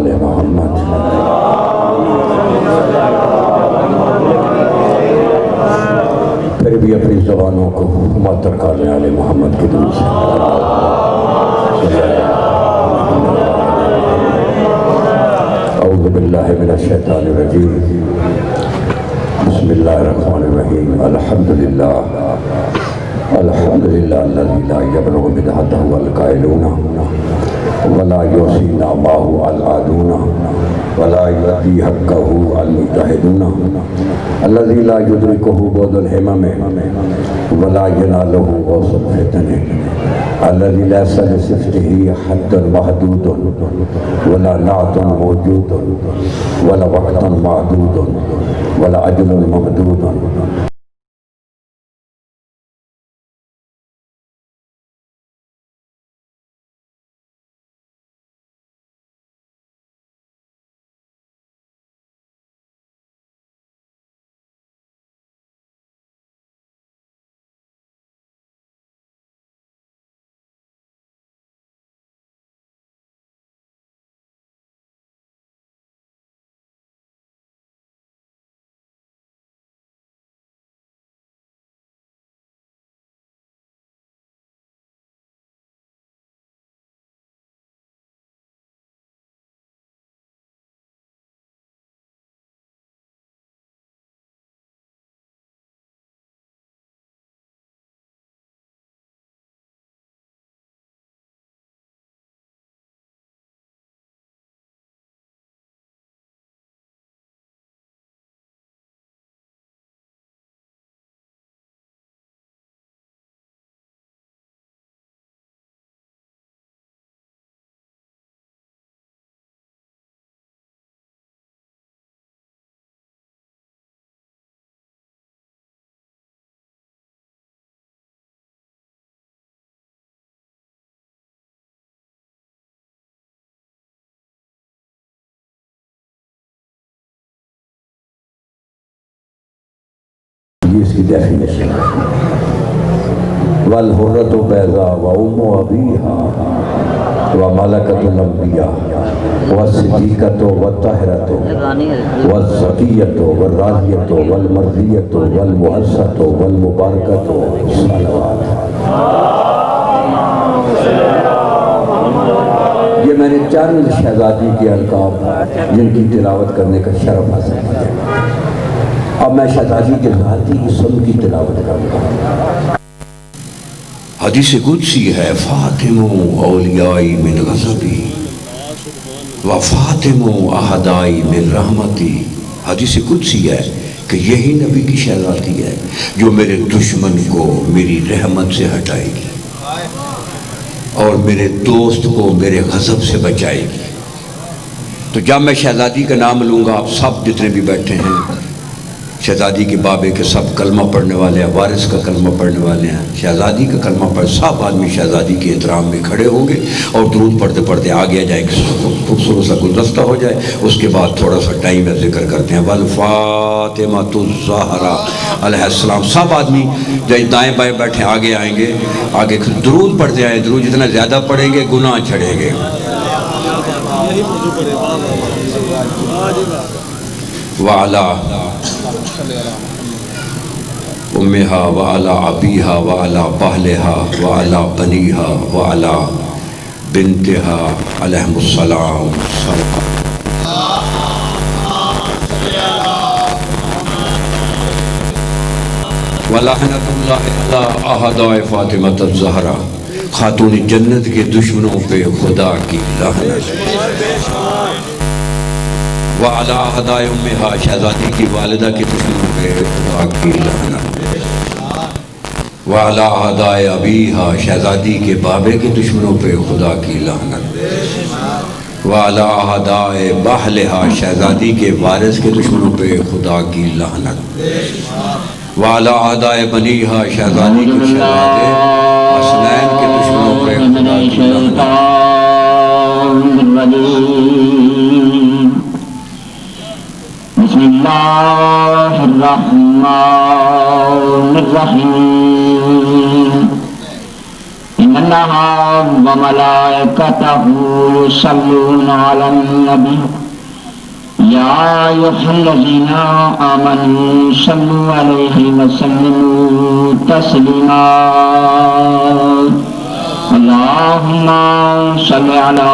آل محمد پھر بھی اپنی زبانوں کو معطر کرنے آل محمد کے دل سے اعوذ باللہ من الشیطان الرجیم بسم اللہ الرحمن الرحیم الحمدللہ الذي لا يبلغ بدعته القائلون ولا يحصي نعمه العادون ولا يؤتي حقه المجتهدون الذي لا يدركه بعد الهمم ولا يناله غوث الفتن الذي ليس لصفته حد محدود ولا نعت موجود ولا وقت معدود ولا أجل ممدود یہ اس کی ڈیفینیشن ہے والحرۃ بیضاء وام ابیہا وملکۃ الانبیاء والصدیقۃ والطاہرۃ والزکیۃ والراضیۃ والمرضیۃ والمعزۃ والمبارکۃ صلوات۔ یہ میں نے چند شہزادی کے القاب جن کی تلاوت کرنے کا شرف حاصل کیا۔ اب میں شہزادی کے ذاتی اسم کی تلاوت کروں۔ حدیث قدسی ہے فاطم اولیائی من غضبی و فاطم احدائی من رحمتی۔ حدیث قدسی ہے کہ یہی نبی کی شہزادی ہے جو میرے دشمن کو میری رحمت سے ہٹائے گی اور میرے دوست کو میرے غضب سے بچائے گی۔ تو جب میں شہزادی کا نام لوں گا، آپ سب جتنے بھی بیٹھے ہیں شہزادی کے بابے کے سب کلمہ پڑھنے والے ہیں، وارث کا کلمہ پڑھنے والے ہیں، شہزادی کا کلمہ پڑھ، سب آدمی شہزادی کے احترام میں کھڑے ہوں گے اور درود پڑھتے پڑھتے آگے آ جائے، خوبصورت سا گلدستہ ہو جائے۔ اس کے بعد تھوڑا سا ٹائم ہے، ذکر کرتے ہیں والفاطمۃ الزہرا علیہ السلام۔ سب آدمی دائیں بائیں بیٹھے آگے آئیں گے، آگے درود پڑھتے آئیں۔ درود جتنا زیادہ پڑھیں گے گناہ چھڑیں گے۔ وعلا امہا وعلا ابیہا وعلا پہلہا وعلا بنیہا وعلا بنتہا علیہم السلام۔ وَلَعْنَةُ اللَّهِ عَلَىٰ أَعْدَاءِ فاطمۃ الزہرا۔ خاتون جنت کے دشمنوں پہ خدا کی لعنت۔ وعلی اعداء امہا، شہزادی کی والدہ کے دشمنوں پہ خدا کی لعنت۔ وعلی اعداء ابیہا، شہزادی کے بابے کے دشمنوں پہ خدا کی لعنت۔ وعلی اعداء بہلہا، شہزادی کے وارث کے دشمنوں پہ خدا کی لعنت۔ وعلی اعداء بنیہا، شہزادی کے شہزادے حسنین کے دشمنوں پہ خدا کی لعنت۔ بسم اللہ الرحمن الرحیم إن الله وملائكته يصلون على النبي يا أيها الذين آمنوا صلوا عليه وسلموا تسليما اللهم صل على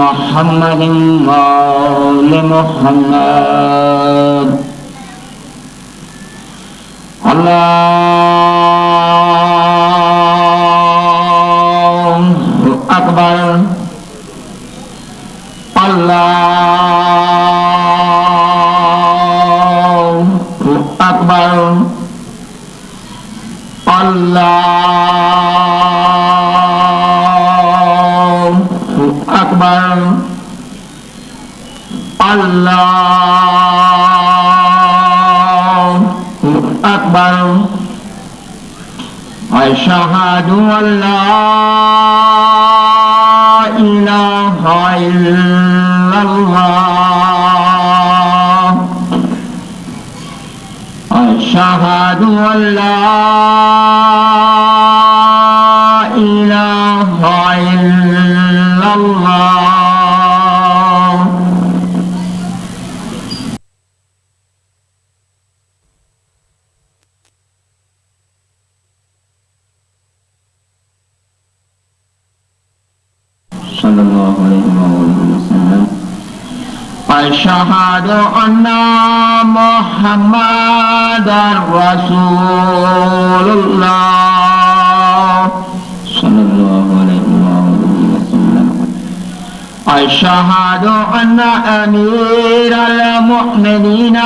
محمد وآل محمد الله أكبر الله أكبر الله أكبر الله أكبر أشهد أن لا إله إلا الله أشهد أن لا إله إلا الله صلى الله عليه وسلم أشهد أن محمدا رسول الله صلى الله عليه وسلم أشهد أن أمير المؤمنين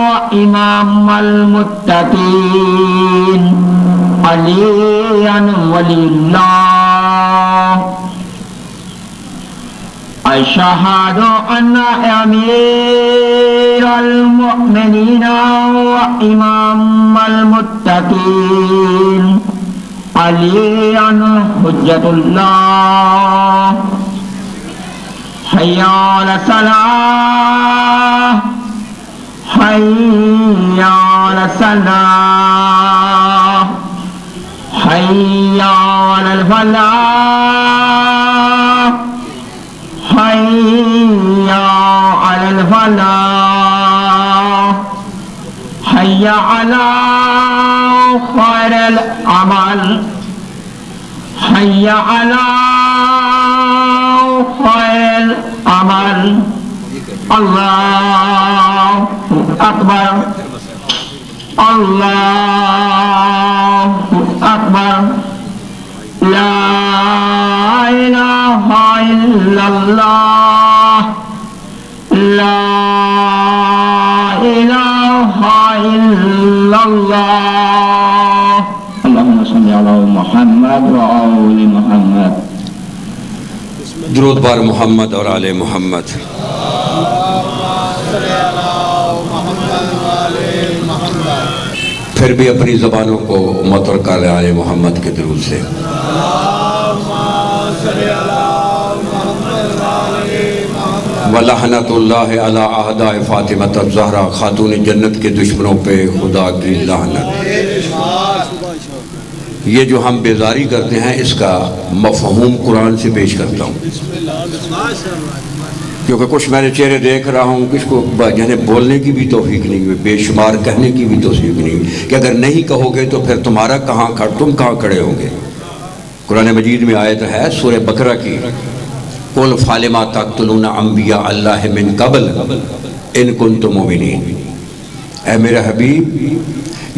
وإمام المتقين عليا ولي الله أشهد أن أمير المؤمنين وإمام المتقين عليا حجة الله حي على الصلاة حي على الصلاة حي على الفلاح حي على الفلاح حي على خير العمل حي على خير العمل الله أكبر الله أكبر لا إله إلا الله لا إله إلا الله اللهم صل على محمد وآل محمد درود بار محمد اور آل محمد پھر بھی اپنی زبانوں کو مطر کر آل محمد کے درود سے وَلَحْنَةُ اللَّهِ عَلَىٰ أَعْدَاءِ فَاطِمَةَ الزَّهْرَا خاتون جنت کے دشمنوں پہ خدا کی لعنت یہ جو ہم بیزاری کرتے ہیں اس کا مفہوم قرآن سے پیش کرتا ہوں کیونکہ کچھ میں نے چہرے دیکھ رہا ہوں کچھ کو یعنی بولنے کی بھی توفیق نہیں ہوئی بے شمار کہنے کی بھی توفیق نہیں ہوئی کہ اگر نہیں کہو گے تو پھر تمہارا تم کہاں کھڑے ہوں گے قرآن مجید میں آیت ہے سورہ بقرہ کی قُلْ فَلِمَا تَقْتُلُونَ أَنْبِيَاءَ اللَّهِ مِنْ قَبْلِ إِن كُنتُم مُؤْمِنِينَ اے میرا حبیب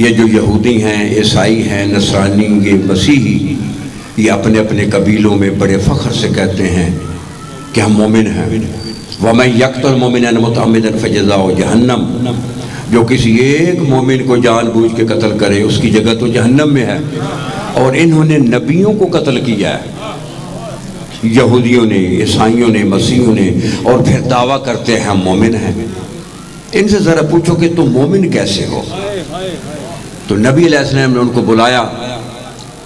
یہ جو یہودی ہیں عیسائی ہیں نصرانی یہ مسیحی یہ اپنے اپنے قبیلوں میں بڑے فخر سے کہتے ہیں کہ ہم مومن ہیں وَمَنْ يَقْتُلْ مُؤْمِنًا مُتَعَمِّدًا فَجَزَاؤُهُ جَهَنَّمُ جو کسی ایک مومن کو جان بوجھ کے قتل کرے اس کی جگہ تو جہنم میں ہے اور انہوں نے نبیوں کو قتل کیا ہے یہودیوں نے عیسائیوں نے مسیحیوں نے اور پھر دعویٰ کرتے ہیں ہم مومن ہیں ان سے ذرا پوچھو کہ تم مومن کیسے ہو تو نبی علیہ السلام نے ان کو بلایا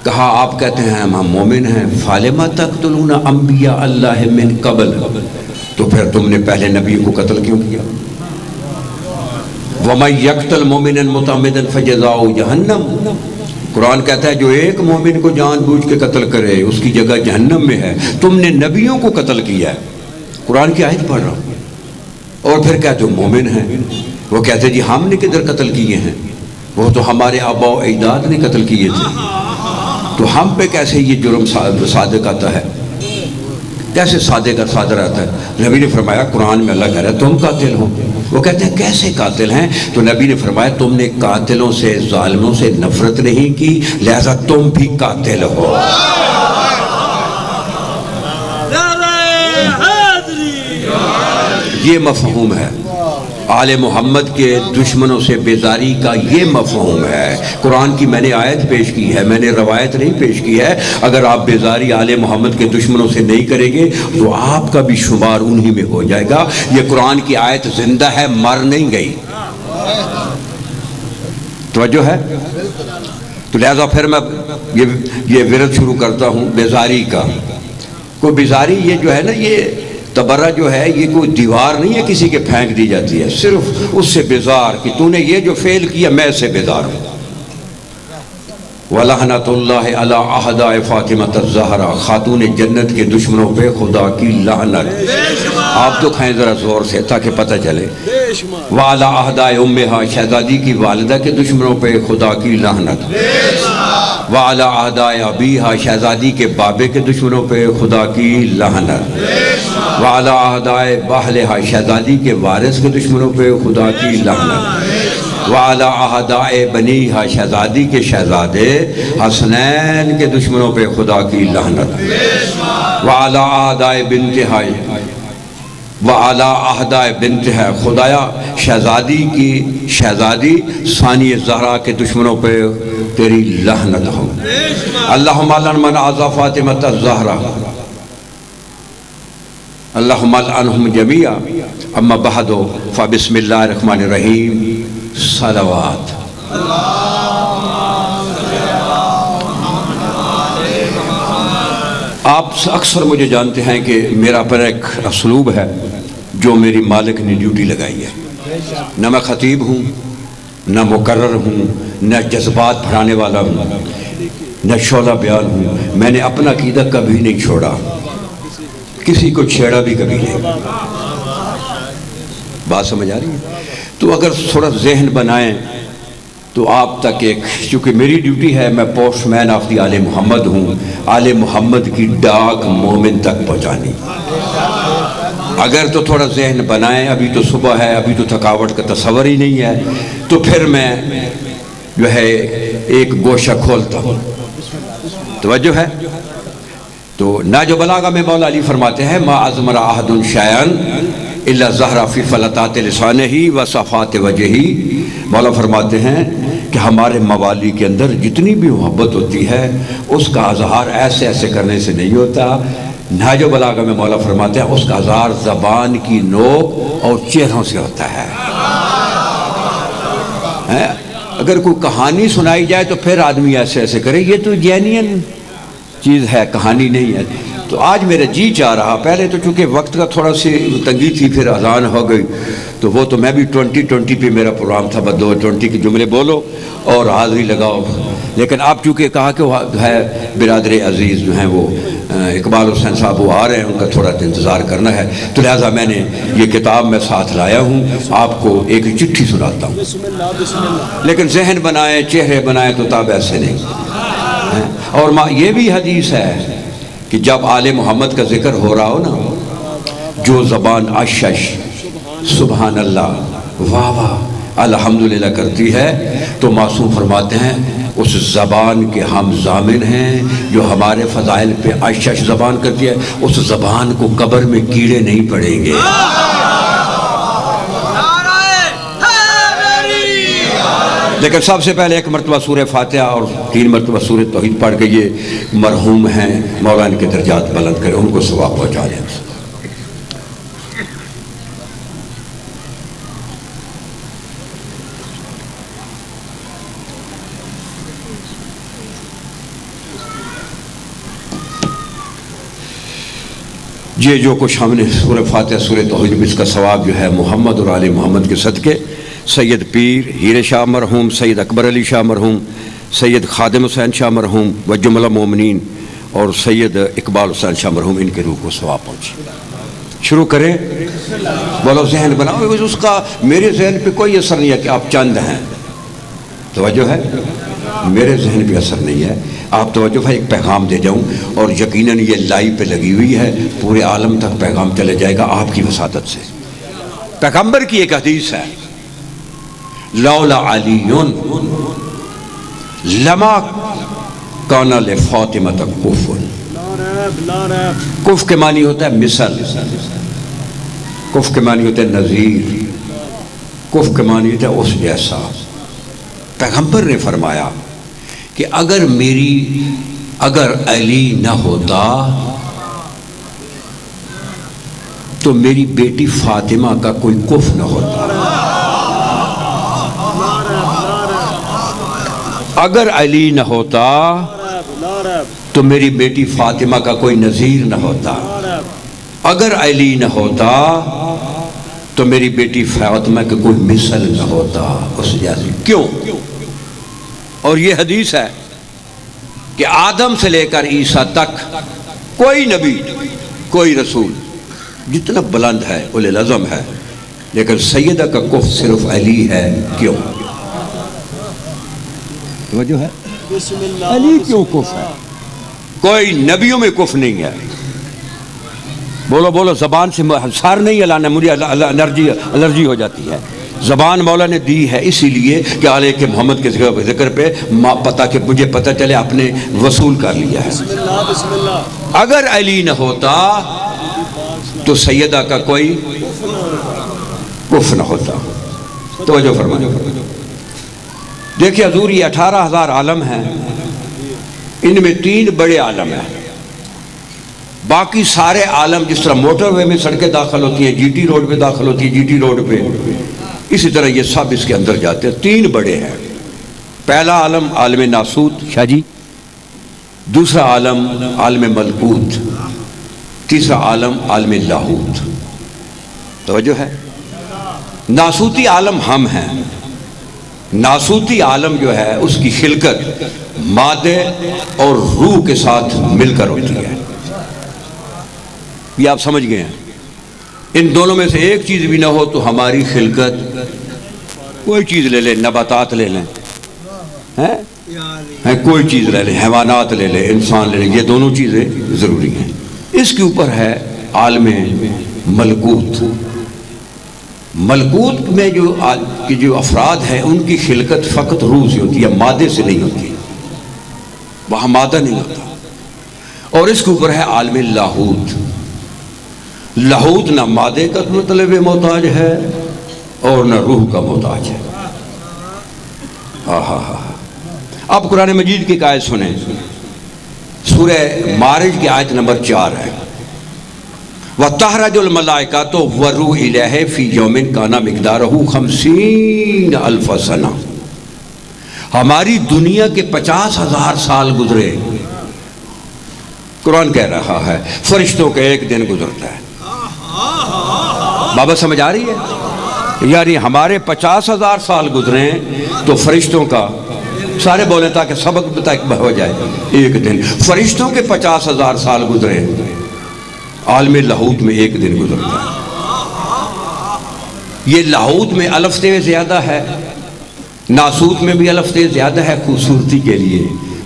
کہا آپ کہتے ہیں ہم مومن ہیں فَلِمَ تَقْتُلُونَ أَنْبِيَاءَ اللَّهِ مِنْ قَبْلِ تو پھر تم نے پہلے نبی کو قتل کیوں کیا وَمَنْ يَقْتُلْ مُؤْمِنًا مُتَعَمِّدًا فَجَزَاؤُهُ جَهَنَّمُ قرآن کہتا ہے جو ایک مومن کو جان بوجھ کے قتل کرے اس کی جگہ جہنم میں ہے، تم نے نبیوں کو قتل کیا ہے۔ قرآن کی آیت پڑھ رہا ہوں، اور پھر کہتے ہو مومن ہیں، وہ کہتے جی ہم نے کدھر قتل کیے ہیں، وہ تو ہمارے آباء و اجداد نے قتل کیے تھے، تو ہم پہ کیسے یہ جرم صادق آتا ہے، کیسے صادق اور صادر آتا ہے؟ نبی نے فرمایا قرآن میں اللہ کہہ رہا ہے تم قاتل ہو۔ وہ کہتے ہیں کیسے قاتل ہیں؟ تو نبی نے فرمایا تم نے قاتلوں سے ظالموں سے نفرت نہیں کی، لہذا تم بھی قاتل ہو۔ یہ مفہوم ہے آل محمد کے دشمنوں سے بیزاری کا، یہ مفہوم ہے۔ قرآن کی میں نے آیت پیش کی ہے، میں نے روایت نہیں پیش کی ہے۔ اگر آپ بیزاری آل محمد کے دشمنوں سے نہیں کریں گے تو آپ کا بھی شمار انہی میں ہو جائے گا۔ یہ قرآن کی آیت زندہ ہے، مر نہیں گئی۔ توجہ ہے؟ تو لہذا پھر میں یہ ورد شروع کرتا ہوں بیزاری کا۔ کوئی بیزاری یہ جو ہے نا، یہ تبرہ جو ہے یہ کوئی دیوار نہیں ہے کسی کے پھینک دی جاتی ہے، صرف اس سے بیزار کہ تو نے یہ جو فعل کیا میں اس سے بیزار ہوں۔ وَلَحْنَةُ اللَّهِ عَلَىٰ أَعْدَاءِ فَاطِمَةَ الزَّهْرَا، خاتون جنت کے دشمنوں پہ خدا کی لعنت۔ آپ تو کھائیں ذرا زور سے تاکہ پتہ چلے۔ وَعَلَىٰ أَعْدَاءِ أُمِّهَا، شہزادی کی والدہ کے دشمنوں پہ خدا کی لعنت۔ وَعَلَىٰ أَعْدَاءِ أَبِيهَا، شہزادی کے بابے کے دشمنوں پہ خدا کی لعنت۔ وَعَلَىٰ أَعْدَاءِ بَهْلِهَا، شہزادی کے وارث کے دشمنوں پہ خدا کی لعنت۔ وَعَلَىٰ أَعْدَاءِ بَنِيهَا، شہزادی کے شہزادے حسنین کے دشمنوں پہ خدا کی لعنت۔ وَعَلَىٰ أَعْدَاءِ بِنْتِهَا، وَعَلَىٰ أَعْدَاءِ بِنْتِهَا، خدایا شہزادی کی شہزادی ثانی زہرا کے دشمنوں پہ تیری لعنت ہو۔ اللہم لعن من عزا فاطمۃ الزہرا، اللہم لعنہم جمیعا۔ اما بعد فبسم اللہ الرحمن الرحیم، صلوات۔ آپ اکثر مجھے جانتے ہیں کہ میرا پر ایک اسلوب ہے جو میری مالک نے ڈیوٹی لگائی ہے۔ نہ میں خطیب ہوں، نہ مقرر ہوں، نہ جذبات بھرانے والا ہوں، نہ شعلہ بیان ہوں۔ میں نے اپنا عقیدہ کبھی نہیں چھوڑا، کسی کو چھیڑا بھی کبھی نہیں۔ بات سمجھ آ رہی ہے؟ تو اگر تھوڑا ذہن بنائیں تو آپ تک ایک، چونکہ میری ڈیوٹی ہے، میں پوسٹ مین آف دی آل محمد ہوں، آل محمد کی ڈاک مومن تک پہنچانی۔ اگر تو تھوڑا ذہن بنائیں، ابھی تو صبح ہے، ابھی تو تھکاوٹ کا تصور ہی نہیں ہے، تو پھر میں جو ہے ایک گوشہ کھولتا ہوں۔ توجہ ہے؟ تو ناج و بلاغہ میں مولا علی فرماتے ہیں ما ازمر احد شیئا الا ظہر فی فلتات لسانہ و صفات وجہہ۔ مولا فرماتے ہیں کہ ہمارے موالی کے اندر جتنی بھی محبت ہوتی ہے اس کا اظہار ایسے ایسے کرنے سے نہیں ہوتا۔ ناج و بلاغہ میں مولا فرماتے ہیں اس کا اظہار زبان کی نوک اور چہروں سے ہوتا ہے۔ اگر کوئی کہانی سنائی جائے تو پھر آدمی ایسے ایسے کرے، یہ تو جینین چیز ہے، کہانی نہیں ہے۔ تو آج میرا جی چاہ رہا، پہلے تو چونکہ وقت کا تھوڑا سی تنگی تھی، پھر اذان ہو گئی، تو وہ تو میں بھی 2020 پہ میرا پروگرام تھا، بس 2020 کے جملے بولو اور حاضری لگاؤ۔ لیکن آپ چونکہ کہا کہ وہ ہے برادر عزیز جو ہیں وہ اقبال حسین صاحب وہ آ رہے ہیں، ان کا تھوڑا انتظار کرنا ہے، تو لہٰذا میں نے یہ کتاب میں ساتھ لایا ہوں، آپ کو ایک چٹھی سناتا ہوں۔ لیکن ذہن بنائیں، چہرے بنائیں تو تاب ایسے نہیں۔ اور یہ بھی حدیث ہے کہ جب آل محمد کا ذکر ہو رہا ہو نا، جو زبان اشش سبحان اللہ واہ واہ الحمدللہ کرتی ہے، تو معصوم فرماتے ہیں اس زبان کے ہم ضامن ہیں جو ہمارے فضائل پہ اشش زبان کرتی ہے، اس زبان کو قبر میں کیڑے نہیں پڑیں گے۔ لیکن سب سے پہلے ایک مرتبہ سورہ فاتحہ اور 3 مرتبہ سورہ توحید پڑھ کے یہ مرحوم ہیں مولا ان کے درجات بلند کرے، ان کو ثواب پہنچا دیں۔ یہ جو کچھ ہم نے سورہ فاتحہ سورہ توحید میں اس کا ثواب جو ہے محمد اور آل محمد کے صدقے، سید پیر ہیر شاہ مرحوم، سید اکبر علی شاہ مرحوم، سید خادم حسین شاہ مرحوم و جملہ مومنین اور سید اقبال حسین شاہ مرحوم، ان کے روح کو ثواب پہنچے۔ شروع کریں، بولو ذہن بناؤ۔ اس کا میرے ذہن پہ کوئی اثر نہیں ہے کہ آپ چند ہیں، توجہ ہے، میرے ذہن پہ اثر نہیں ہے۔ آپ توجہ ہے، ایک پیغام دے جاؤں اور یقیناً یہ لائیو پہ لگی ہوئی ہے، پورے عالم تک پیغام چلے جائے گا آپ کی وساطت سے۔ پیغمبر کی ایک حدیث ہے، لولا علی لما کان لفاطمہ کف۔ کف کے معنی ہوتا ہے مثل، کف کے معنی ہوتا ہے نظیر، کف کے معنی ہوتا ہے اس جیسا۔ پیغمبر نے فرمایا کہ اگر علی نہ ہوتا تو میری بیٹی فاطمہ کا کوئی کف نہ ہوتا۔ اگر علی نہ ہوتا تو میری بیٹی فاطمہ کا کوئی نظیر نہ ہوتا۔ اگر علی نہ ہوتا تو میری بیٹی فاطمہ کا کوئی مثل نہ ہوتا اس جیسی۔ کیوں؟ اور یہ حدیث ہے کہ آدم سے لے کر عیسیٰ تک کوئی نبی، کوئی رسول جتنا بلند ہے اولو العزم ہے، لیکن سیدہ کا کف صرف علی ہے۔ کیوں؟ توجہ ہے، علی کیوں کف ہے؟ کوئی نبیوں میں کف نہیں ہے۔ بولو بولو، زبان سے سار نہیں ہلانا، مجھے الرجی ہو جاتی ہے۔ زبان مولا نے دی ہے اسی لیے کہ آلے کے محمد کے ذکر پہ کہ مجھے پتہ چلے آپ نے وصول کر لیا ہے۔ اگر علی نہ ہوتا تو سیدہ کا کوئی کف نہ ہوتا۔ توجہ فرمائیں، دیکھیں حضور، یہ 18,000 عالم ہیں، ان میں 3 بڑے عالم ہیں۔ باقی سارے عالم جس طرح موٹر وے میں سڑکیں داخل ہوتی ہیں، جی ٹی روڈ پہ داخل ہوتی ہیں، جی ٹی روڈ پہ، اسی طرح یہ سب اس کے اندر جاتے ہیں۔ 3 بڑے ہیں۔ پہلا عالم عالم ناسوت شاہ جی، دوسرا عالم عالم ملکوت، تیسرا عالم عالم لاہوت۔ توجہ ہے، ناسوتی عالم ہم ہیں۔ ناسوتی عالم جو ہے اس کی خلقت مادے اور روح کے ساتھ مل کر ہوتی ہے، یہ آپ سمجھ گئے ہیں۔ ان دونوں میں سے ایک چیز بھی نہ ہو تو ہماری خلقت، کوئی چیز لے لیں، نباتات لے لیں، کوئی چیز لے لیں، حیوانات لے لیں، انسان لے لیں، یہ دونوں چیزیں ضروری ہیں۔ اس کے اوپر ہے عالم ملکوت۔ ملکوت میں جو افراد ہیں ان کی خلقت فقط روح سے ہوتی ہے، مادے سے نہیں ہوتی، وہاں مادہ نہیں ہوتا۔ اور اس کے اوپر ہے عالم لاہوت۔ لاہوت نہ مادے کا مطلب محتاج ہے اور نہ روح کا محتاج ہے۔ اب قرآن مجید کی ایک آیت سنیں، سورہ معارج کی آیت نمبر 4 ہے، وَتَحْرَجُ الْمَلَائِكَةُ وَالرُّوحُ إِلَيْهِ فِي يَوْمٍ كَانَ مِقْدَارُهُ 50,000 سنہ۔ ہماری دنیا کے 50,000 سال گزرے، قرآن کہہ رہا ہے، فرشتوں کا ایک دن گزرتا ہے۔ بابا سمجھ آ رہی ہے؟ یعنی ہمارے 50,000 سال گزرے تو فرشتوں کا، سارے بولیں تاکہ سبق تک ہو جائے، ایک دن۔ فرشتوں کے 50,000 سال گزرے، عالم لاہوت میں ایک دن گزرتا ہے۔ یہ لاہوت میں الف تے زیادہ ہے، ناسوت میں بھی الف تے زیادہ ہے خوبصورتی کے لیے،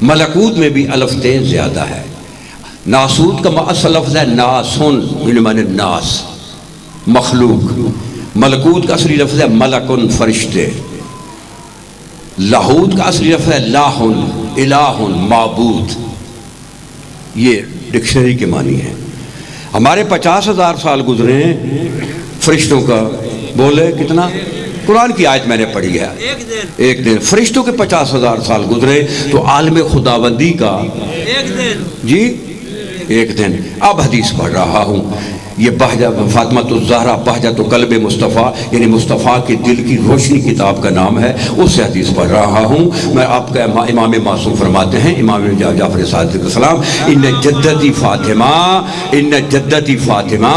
ملکوت میں بھی الف تے زیادہ ہے۔ ناسوت کا اصل لفظ ہے ناسن، یعنی معنی ناس، مخلوق۔ ملکوت کا اصلی لفظ ہے ملکن، فرشتے۔ لاہوت کا اصلی لفظ ہے لاہن، الہن، معبود۔ یہ ڈکشنری کے معنی ہے۔ ہمارے 50,000 سال گزرے ہیں، فرشتوں کا بولے کتنا؟ قرآن کی آیت میں نے پڑھی ہے، ایک دن۔ فرشتوں کے 50,000 سال گزرے تو عالم خداوندی کا ایک دن، جی ایک دن۔ اب حدیث پڑھ رہا ہوں یہ فاطمۃ الزہرا بہجت قلب مصطفیٰ یعنی مصطفیٰ کے دل کی روشنی کتاب کا نام ہے، اس سے حدیث پڑھ رہا ہوں میں آپ کا۔ امام معصوم فرماتے ہیں، امام جعفر صادق علیہ السلام، ان جدتی فاطمہ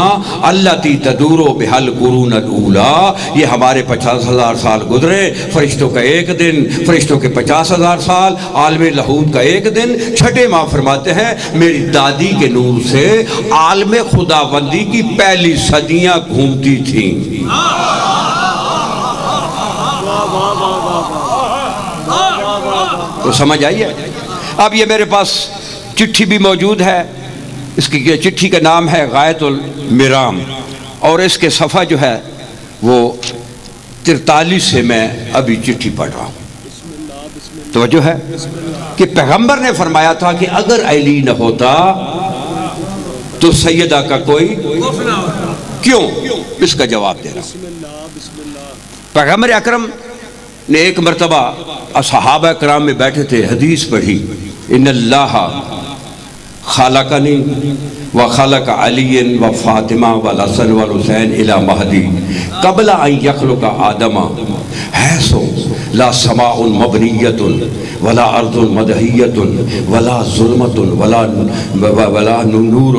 التی تدور بہل قرون الاولی، یہ ہمارے 50,000 سال گزرے، فرشتوں کا ایک دن، فرشتوں کے 50,000 سال، عالم لاہوت کا ایک دن۔ چھٹے ماہ فرماتے ہیں میری دادی کے نور سے عالم خداوندی کی پہلی صدیاں گھومتی تھیں۔ تو سمجھ آئیے؟ اب یہ میرے پاس چٹھی بھی موجود ہے، اس کی چٹھی کا نام ہے غایۃ المرام، اور اس کے صفحہ جو ہے وہ 43 سے میں ابھی چٹھی پڑھ رہا ہوں۔ توجہ ہے کہ پیغمبر نے فرمایا تھا کہ اگر علی نہ ہوتا تو سیدہ کا کوئی کیوں؟ اس کا جواب دے رہا ہوں۔ پیغمبر اکرم نے ایک مرتبہ صحابہ کرام میں بیٹھے تھے، حدیث پڑھی، ان اللہ خالقنی وخلق علی وفاطمہ والحسن والحسین الی مہدی قبل ان یخلق آدم حیث لا سماء مبنیۃ ولا ارض مدحیۃ ولا ظلمۃ ولا نور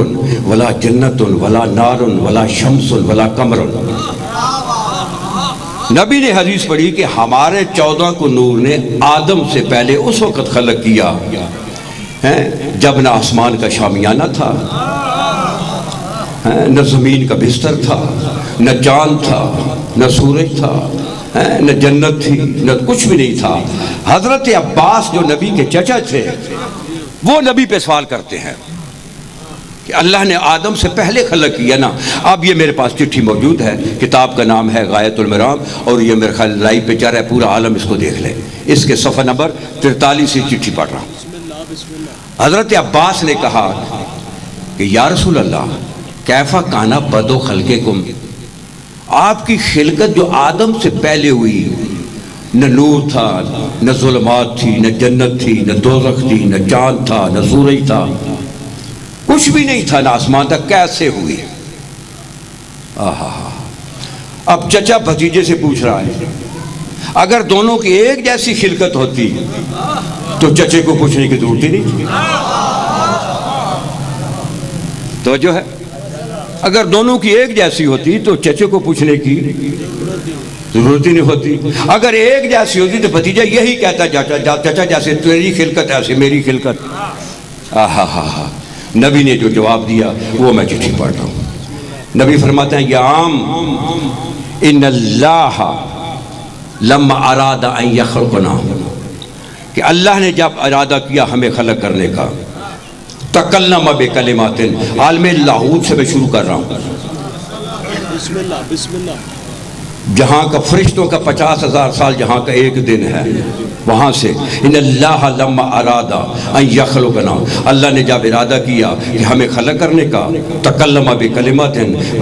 ولا جنت ولا نار ولا شمس ولا قمر۔ نبی نے حدیث پڑھی کہ ہمارے 14 کو نور نے آدم سے پہلے اس وقت خلق کیا جب نہ آسمان کا شامیانہ تھا، نہ زمین کا بستر تھا، نہ چاند تھا، نہ سورج تھا، نہ جنت تھی، نہ کچھ بھی نہیں تھا۔ حضرت عباس جو نبی کے چچا تھے وہ نبی پہ سوال کرتے ہیں کہ اللہ نے آدم سے پہلے خلق کیا نا۔ اب یہ میرے پاس چٹھی موجود ہے، کتاب کا نام ہے غایۃ المرام، اور یہ میرے خیال لائیو پہ چل رہا ہے، پورا عالم اس کو دیکھ لے۔ اس کے صفحہ نمبر 43 سے چٹھی پڑھ رہا ہوں۔ حضرت عباس نے کہا کہ یا رسول اللہ کیفا کانا بدو خلقکم، آپ کی خلقت جو آدم سے پہلے ہوئی، نہ نور تھا، نہ ظلمات تھی، نہ جنت تھی، نہ دوزخ تھی، نہ چاند تھا، نہ سورج تھا، کچھ بھی نہیں تھا، نہ آسمان تک، کیسے ہوئی؟ اب چچا بھتیجے سے پوچھ رہا ہے، اگر دونوں کی ایک جیسی خلقت ہوتی تو چچے کو پوچھنے کی ضرورت ہی نہیں تھی۔ توجہ ہے؟ اگر دونوں کی ایک جیسی ہوتی تو چچے کو پوچھنے کی ضرورت ہی نہیں ہوتی۔ اگر ایک جیسی ہوتی تو بھتیجا یہی کہتا چچا جیسے تیری خلقت ایسے میری خلقت۔ نبی نے جو جواب دیا وہ میں چٹھی پڑھ رہا ہوں۔ نبی فرماتے ہیں یا عام ان اللہ لما اراد ان یخلقنا، کہ اللہ نے جب ارادہ کیا ہمیں خلق کرنے کا، تکلم بکلمات، عالم لاہوت سے میں شروع کر رہا ہوں، بسم اللہ بسم اللہ، جہاں کا فرشتوں کا 50,000 سال جہاں کا ایک دن ہے، وہاں سے ان اللہ لما ارادہ ان یخلقنا، اللہ نے جب ارادہ کیا کہ ہمیں خلق کرنے کا، تکلم بکلمات،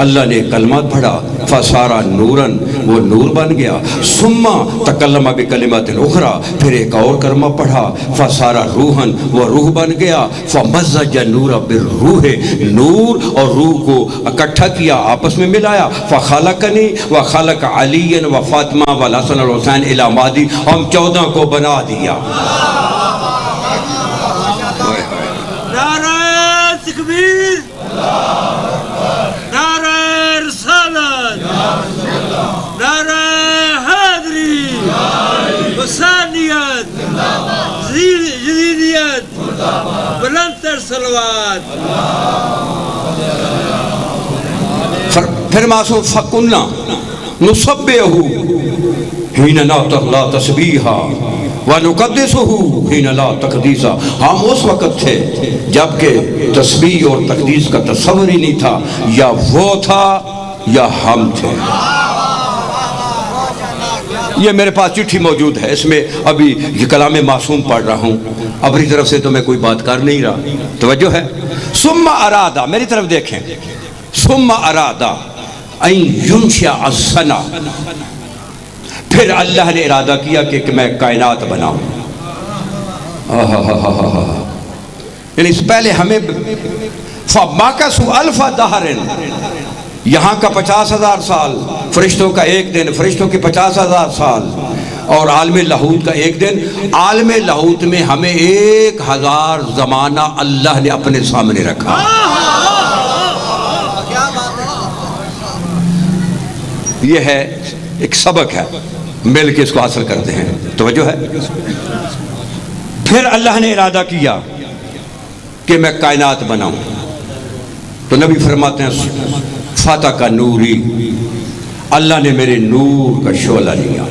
اللہ نے کلمات پڑھا، فصار نوراً، وہ نور بن گیا، ثم تکلم بکلمات اخرى، پھر ایک اور کلمہ پڑھا، فصار روحاً، وہ روح بن گیا، فمزج النور بالروح، نور اور روح کو اکٹھا کیا، آپس میں ملایا، فخلقنی وخلق علی وفاطمہ والحسن والحسین الی مہدی، ہم 14 کو بنا دیا۔ نعرہ تکبیر، نعرہ رسالت، نعرہ حیدری، وسانیت، جدیدیت، بلندتر صلوات۔ پھر معصوم فَقُلْنَا نُصَبِّحُ حِينَ لَا تَسْبِيحًا وَنُقَدِّسُهُ حِينَ لَا تَقْدِيسًا، ہم اس وقت تھے جبکہ تسبیح اور تقدیس کا تصور ہی نہیں تھا، یا وہ تھا یا ہم تھے۔ یہ میرے پاس چٹھی موجود ہے، اس میں ابھی یہ کلام معصوم پڑھ رہا ہوں، اپنی طرف سے تو میں کوئی بات کر نہیں رہا۔ توجہ ہے؟ ثم ارادہ، میری طرف دیکھیں، ثم ارادہ ان ینشأ السنہ، پھر اللہ نے ارادہ کیا کہ میں کائنات بناؤں۔ یعنی اس پہلے ہمیں فَمَكَثُوا أَلْفَ دَهْرٍ، یہاں کا 50,000 سال، فرشتوں کا ایک دن، فرشتوں کے 50,000 سال، اور عالم لاہوت کا ایک دن۔ عالم لاہوت میں ہمیں 1,000 زمانہ اللہ نے اپنے سامنے رکھا۔ یہ ہے ایک سبق ہے، مل کے اس کو حاصل کرتے ہیں، توجہ ہے۔ پھر اللہ نے ارادہ کیا کہ میں کائنات بناؤں، تو نبی فرماتے ہیں فاتح کا نوری، اللہ نے میرے نور کا شعلہ لیا۔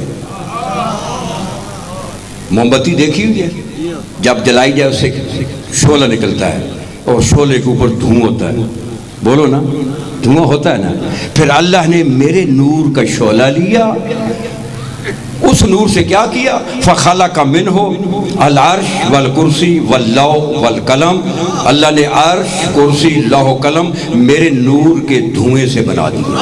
موم بتی دیکھی ہوئی ہے، جب جلائی جائے اس سے شعلہ نکلتا ہے، اور شعلے کے اوپر دھواں ہوتا ہے، بولو نا، دھواں ہوتا ہے نا۔ پھر اللہ نے میرے نور کا شعلہ لیا، اس نور سے کیا کیا؟ فَخَلَقَ مِنْهُ الْعَرْشِ وَالْكُرْسِي وَاللَّوْحَ وَالْقَلَمِ، اللہ نے عرش، کرسی، لوح و قلم میرے نور کے دھوئیں سے بنا دیا۔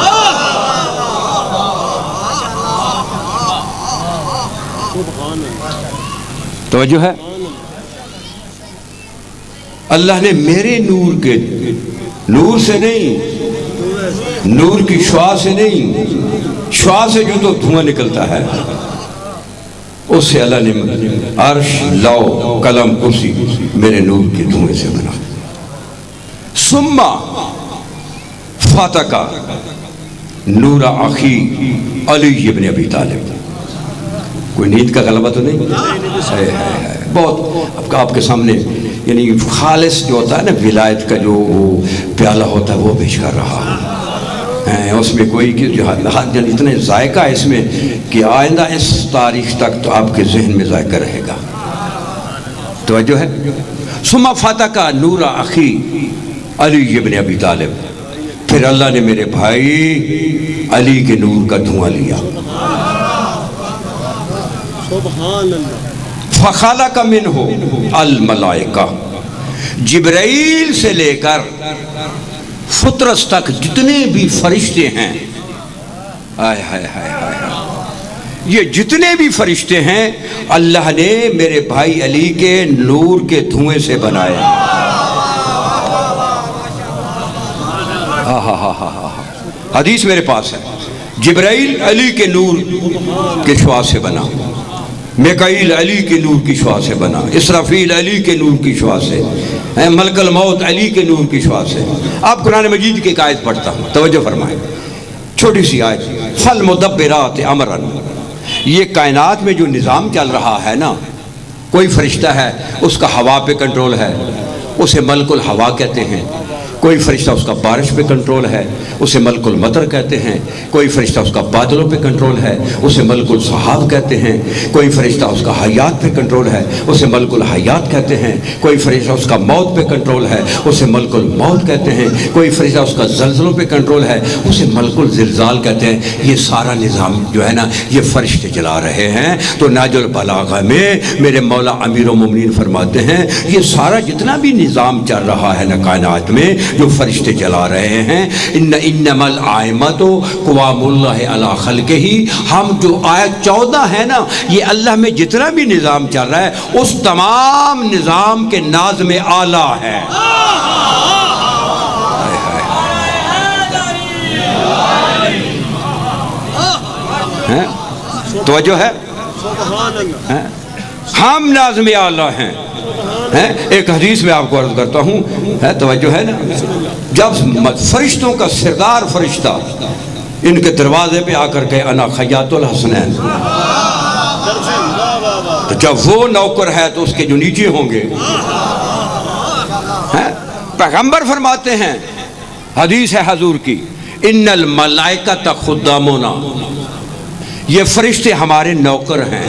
توجہ ہے؟ اللہ نے میرے نور کے، نور سے نہیں، نور کی شعاع سے نہیں، شعاع سے جو تو دھواں نکلتا ہے، اس سے اللہ نے عرش، لوح، قلم، کرسی میرے نور کے دھوئیں سے بنا۔ ثم فاتح کا نور اخی علی ابن ابی طالب۔ کوئی نیند کا غلبہ تو نہیں؟ بہت آپ کے سامنے یعنی خالص جو ہوتا ہے نا ولایت کا جو پیالہ ہوتا ہے وہ پیش کر رہا ہے، اس میں کوئی اتنے ذائقہ ہے اس میں کہ آئندہ اس تاریخ تک تو آپ کے ذہن میں ذائقہ رہے گا۔ توجہ ہے؟ ثم فاتح کا نور اخی علی ابن ابی طالب، پھر اللہ نے میرے بھائی علی کے نور کا دھواں لیا۔ فَخَلَقَ مِنْهُ الْمَلَائِكَةَ، جبرائیل سے لے کر فطرس تک جتنے بھی فرشتے ہیں، آئے ہائے ہائے ہائے، یہ جتنے بھی فرشتے ہیں اللہ نے میرے بھائی علی کے نور کے دھوئیں سے بنائے۔ حدیث میرے پاس ہے، جبرائیل علی کے نور کے شعاع سے بنا، میکائیل علی کے نور کی شعاع سے بنا، اسرافیل علی کے نور کی شعاع سے، ملک الموت علی کے نور کی شعاع سے۔ آپ قرآن مجید کی ایک آیت پڑھتا ہوں، توجہ فرمائیں، چھوٹی سی آیت، فَالْمُدَبِّرَاتِ أَمْرًا، یہ کائنات میں جو نظام چل رہا ہے نا، کوئی فرشتہ ہے اس کا ہوا پہ کنٹرول ہے، اسے ملک الہوا کہتے ہیں، کوئی فرشتہ اس کا بارش پہ کنٹرول ہے، اسے ملک المطر کہتے ہیں، کوئی فرشتہ اس کا بادلوں پہ کنٹرول ہے، اسے ملک الصحاب کہتے ہیں، کوئی فرشتہ اس کا حیات پہ کنٹرول ہے، اسے ملک الحیات کہتے ہیں، کوئی فرشتہ اس کا موت پہ کنٹرول ہے، اسے ملک الموت کہتے ہیں، کوئی فرشتہ اس کا زلزلوں پہ کنٹرول ہے، اسے ملک الزلزال کہتے ہیں۔ یہ سارا نظام جو ہے نا یہ فرشتے چلا رہے ہیں۔ تو نہج البلاغہ میں میرے مولا امیر المومنین فرماتے ہیں یہ سارا جتنا بھی نظام چل رہا ہے نا کائنات میں جو فرشتے چلا رہے ہیں، انما الائمۃ قوام اللہ علی خلقہ، ہم جو آیت 14 ہے نا یہ اللہ میں جتنا بھی نظام چل رہا ہے اس تمام نظام کے ناظم اعلیٰ ہے۔ توجہ ہے؟ ہم ناظم اعلیٰ ہیں۔ ایک حدیث میں آپ کو عرض کرتا ہوں، توجہ ہے نا، جب فرشتوں کا سردار فرشتہ ان کے دروازے پہ آ کر کے انا خیاط الحسنین، تو جب وہ نوکر ہے تو اس کے جو نیچے ہوں گے، پیغمبر فرماتے ہیں حدیث ہے حضور کی، ان الملائکۃ خدامنا، یہ فرشتے ہمارے نوکر ہیں،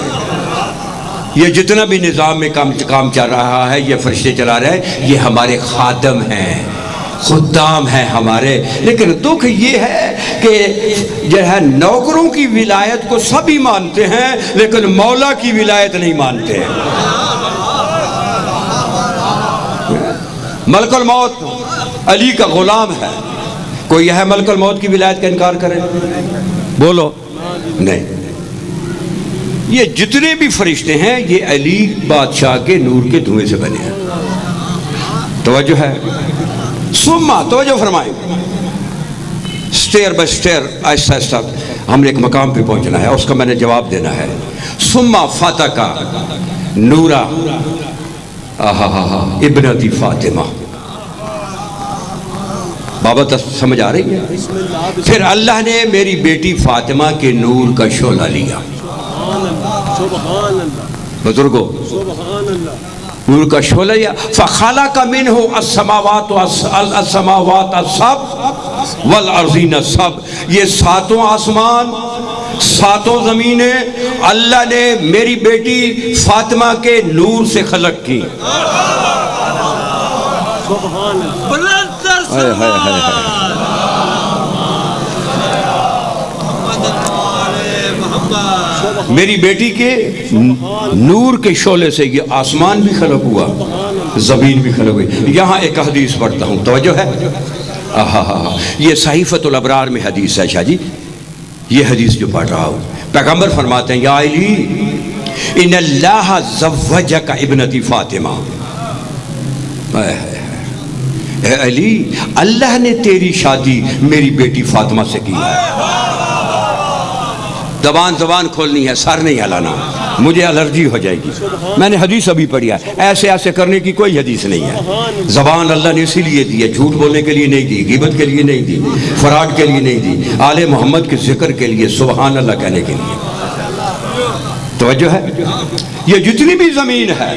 یہ جتنا بھی نظام میں کام چل رہا ہے یہ فرشتے چلا رہے ہیں، یہ ہمارے خادم ہیں، خدام ہیں ہمارے۔ لیکن دکھ یہ ہے کہ جو ہے نوکروں کی ولایت کو سبھی مانتے ہیں لیکن مولا کی ولایت نہیں مانتے ہیں۔ ملک الموت علی کا غلام ہے، کوئی یہ ہے ملک الموت کی ولایت کا انکار کرے؟ بولو نہیں۔ یہ جتنے بھی فرشتے ہیں یہ علی بادشاہ کے نور کے دھوئیں سے بنے ہیں۔ توجہ ہے؟ سما توجہ فرمائیں، سٹیئر بائی سٹیئر آہستہ آہستہ ہم نے ایک مقام پہ پہنچنا ہے، اس کا میں نے جواب دینا ہے۔ سما فاتکا نورا ابنتی فاطمہ، بابا سمجھ آ رہی ہے؟ پھر اللہ نے میری بیٹی فاطمہ کے نور کا شعلہ لیا، بزرگوں نور کا شعلہ لیا، فخلق منہ السماوات السبع والارضین السبع، یہ ساتوں آسمان ساتوں زمینیں اللہ نے میری بیٹی فاطمہ کے نور سے خلق کی۔ میری بیٹی کے نور کے شعلے سے یہ آسمان بھی خلق ہوا، زمین بھی خلق ہوئی۔ یہاں ایک حدیث پڑھتا ہوں، توجہ ہے؟ یہ صحیفۃ الابرار میں حدیث ہے شاہ جی، یہ حدیث جو پڑھ رہا ہوں، پیغمبر فرماتے ہیں یا علی ان اللہ زوجک ابنتی فاطمہ، اے علی اللہ نے تیری شادی میری بیٹی فاطمہ سے کی ہے۔ زبان کھولنی ہے، سر نہیں ہلانا، مجھے الرجی ہو جائے گی۔ میں نے حدیث ابھی پڑھی ہے، ایسے کرنے کی کوئی حدیث نہیں ہے۔ زبان اللہ نے اسی لیے دی ہے، جھوٹ بولنے کے لیے نہیں دی، غیبت کے لیے نہیں دی، فراڈ کے لیے نہیں دی، آل محمد کے ذکر کے لیے، سبحان اللہ کہنے کے لیے۔ توجہ ہے؟ یہ جتنی بھی زمین ہے،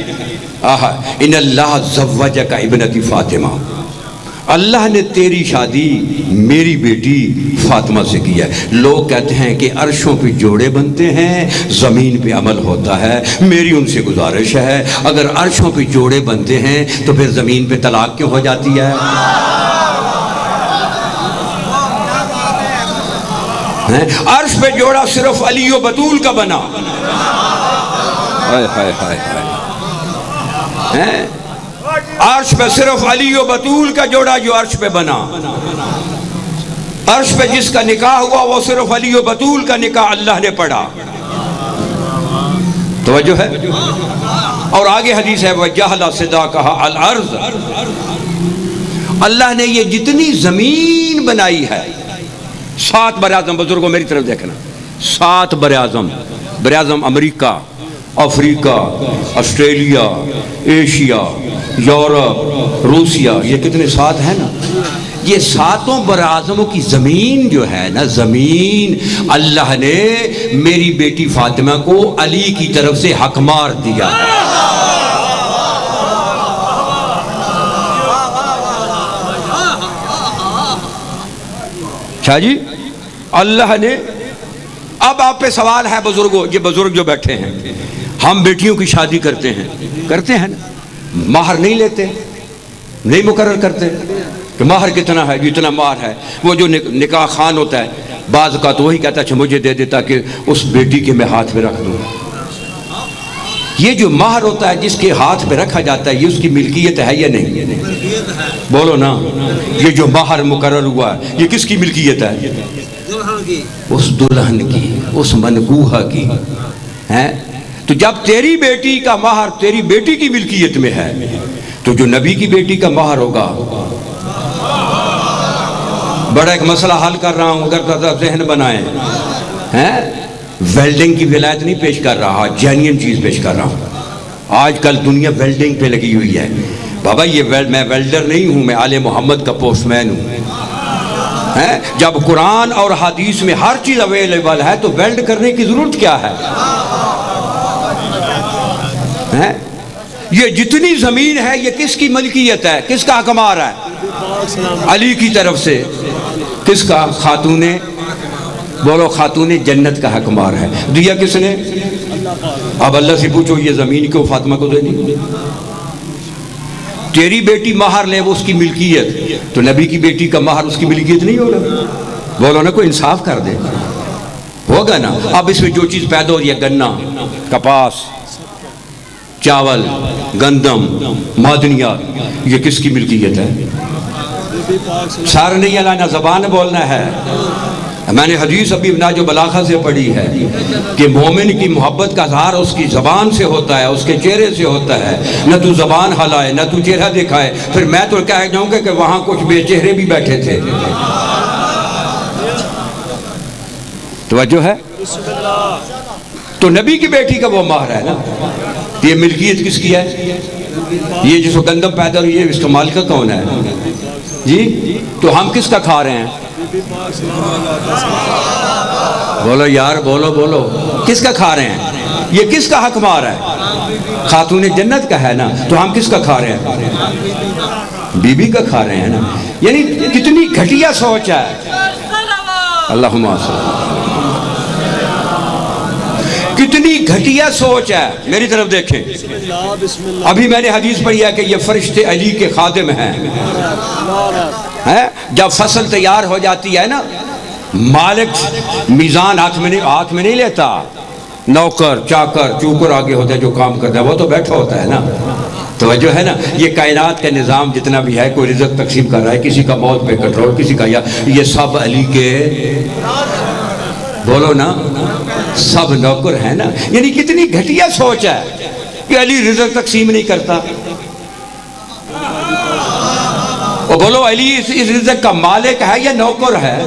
ان اللہ زوجک ابنتی فاطمہ، اللہ نے تیری شادی میری بیٹی فاطمہ سے کی ہے۔ لوگ کہتے ہیں کہ عرشوں پہ جوڑے بنتے ہیں، زمین پہ عمل ہوتا ہے، میری ان سے گزارش ہے اگر عرشوں پہ جوڑے بنتے ہیں تو پھر زمین پہ طلاق کیوں ہو جاتی ہے؟ عرش پہ جوڑا صرف علی و بطول کا بنا، عرش پہ صرف علی و بطول کا جوڑا جو عرش پہ بنا، عرش پہ جس کا نکاح ہوا وہ صرف علی و بطول کا نکاح اللہ نے پڑھا۔ توجہ ہے؟ اور آگے حدیث ہے وَجَعَلَ صِدَاقَهَا الْأَرْض، اللہ نے یہ جتنی زمین بنائی ہے، 7 براعظم، بزرگوں میری طرف دیکھنا، 7 براعظم امریکہ، افریقہ، آسٹریلیا، ایشیا، یورپ، روسیہ، یہ کتنے 7 ہیں نا؟ یہ 7 براعظموں کی زمین جو ہے نا، زمین اللہ نے میری بیٹی فاطمہ کو علی کی طرف سے حقمار دیا ہے۔ شاہ جی اللہ نے، اب آپ پہ سوال ہے بزرگوں، یہ بزرگ جو بیٹھے ہیں، ہم بیٹیوں کی شادی کرتے ہیں نا، مہر نہیں لیتے، نہیں مقرر کرتے کہ مہر کتنا ہے، جتنا مہر ہے، وہ جو نکاح خان ہوتا ہے بعض کا تو وہی کہتا ہے اچھا مجھے دے دیتا کہ اس بیٹی کے میں ہاتھ میں رکھ دوں۔ یہ جو مہر ہوتا ہے جس کے ہاتھ پہ رکھا جاتا ہے، یہ اس کی ملکیت ہے یا نہیں؟ بولو نا، یہ جو مہر مقرر ہوا ہے یہ کس کی ملکیت ہے؟ اس دلہن کی، اس منکوحہ کی ہے۔ تو جب تیری بیٹی کا مہر تیری بیٹی کی ملکیت میں ہے تو جو نبی کی بیٹی کا مہر ہوگا، بڑا ایک مسئلہ حل کر رہا ہوں، اگر ذہن بنائیں، ویلڈنگ کی ولایت نہیں پیش کر رہا، جینین چیز پیش کر رہا ہوں۔ آج کل دنیا ویلڈنگ پہ لگی ہوئی ہے، بابا یہ میں ویلڈر نہیں ہوں، میں آل محمد کا پوسٹ مین ہوں۔ جب قرآن اور حدیث میں ہر چیز اویلیبل ہے تو ویلڈ کرنے کی ضرورت کیا ہے؟ یہ جتنی زمین ہے یہ کس کی ملکیت ہے، کس کا حکمار ہے؟ علی کی طرف سے۔ کس کا؟ خاتون، بولو خاتون جنت کا حکمار ہے۔ دیا کس نے؟ اب اللہ سے پوچھو یہ زمین کو فاطمہ کو دے دی؟ تیری بیٹی مہر لے وہ اس کی ملکیت، تو نبی کی بیٹی کا مہر اس کی ملکیت نہیں ہوگا؟ بولو نا، کوئی انصاف کر دے، ہوگا نا؟ اب اس میں جو چیز پیدا ہو رہی ہے، گنا، کپاس، چاول، گندم، معدنیات، یہ کس کی ملکیت ہے؟ سار نہیں ہلانا، زبان بولنا ہے۔ میں نے حدیث ابھی ناج و بلاغہ سے پڑھی ہے کہ مومن کی محبت کا اظہار اس کی زبان سے ہوتا ہے، اس کے چہرے سے ہوتا ہے، نہ تو زبان ہلائے نہ تو چہرہ دکھائے۔ پھر میں تو کہہ جاؤں گا کہ وہاں کچھ بے چہرے بھی بیٹھے تھے۔ توجہ ہے؟ تو نبی کی بیٹی کا وہ مہر ہے نا، یہ ملکیت کس کی ہے؟ یہ جس کو گندم پیدا ہوئی ہے اس کا مالک کون ہے جی؟ تو ہم کس کا کھا رہے ہیں؟ بولو یار، بولو بولو، کس کا کھا رہے ہیں؟ یہ کس کا حق مار ہے؟ خاتون جنت کا ہے نا، تو ہم کس کا کھا رہے ہیں؟ بی بی کا کھا رہے ہیں نا۔ یعنی کتنی گھٹیا سوچ ہے۔ اللہم صل، کتنی گھٹیا سوچ ہے۔ میری طرف دیکھیں، ابھی میں نے حدیث پڑھی ہے کہ یہ فرشتے علی کے خادم ہیں۔ جب فصل تیار ہو جاتی ہے نا، مالک میزان ہاتھ میں نہیں لیتا، نوکر چاکر چوکر آگے ہوتا ہے جو کام کرتا ہے، وہ تو بیٹھا ہوتا ہے نا۔ توجہ ہے نا؟ یہ کائنات کا نظام جتنا بھی ہے، کوئی رزق تقسیم کر رہا ہے، کسی کا موت پہ کنٹرول، کسی کا یہ سب علی کے، بولو نا، سب نوکر ہیں نا۔ یعنی کتنی گھٹیا سوچ ہے کہ علی رزق تقسیم نہیں کرتا۔ وہ بولو علی اس رزق کا مالک ہے یا نوکر ہے؟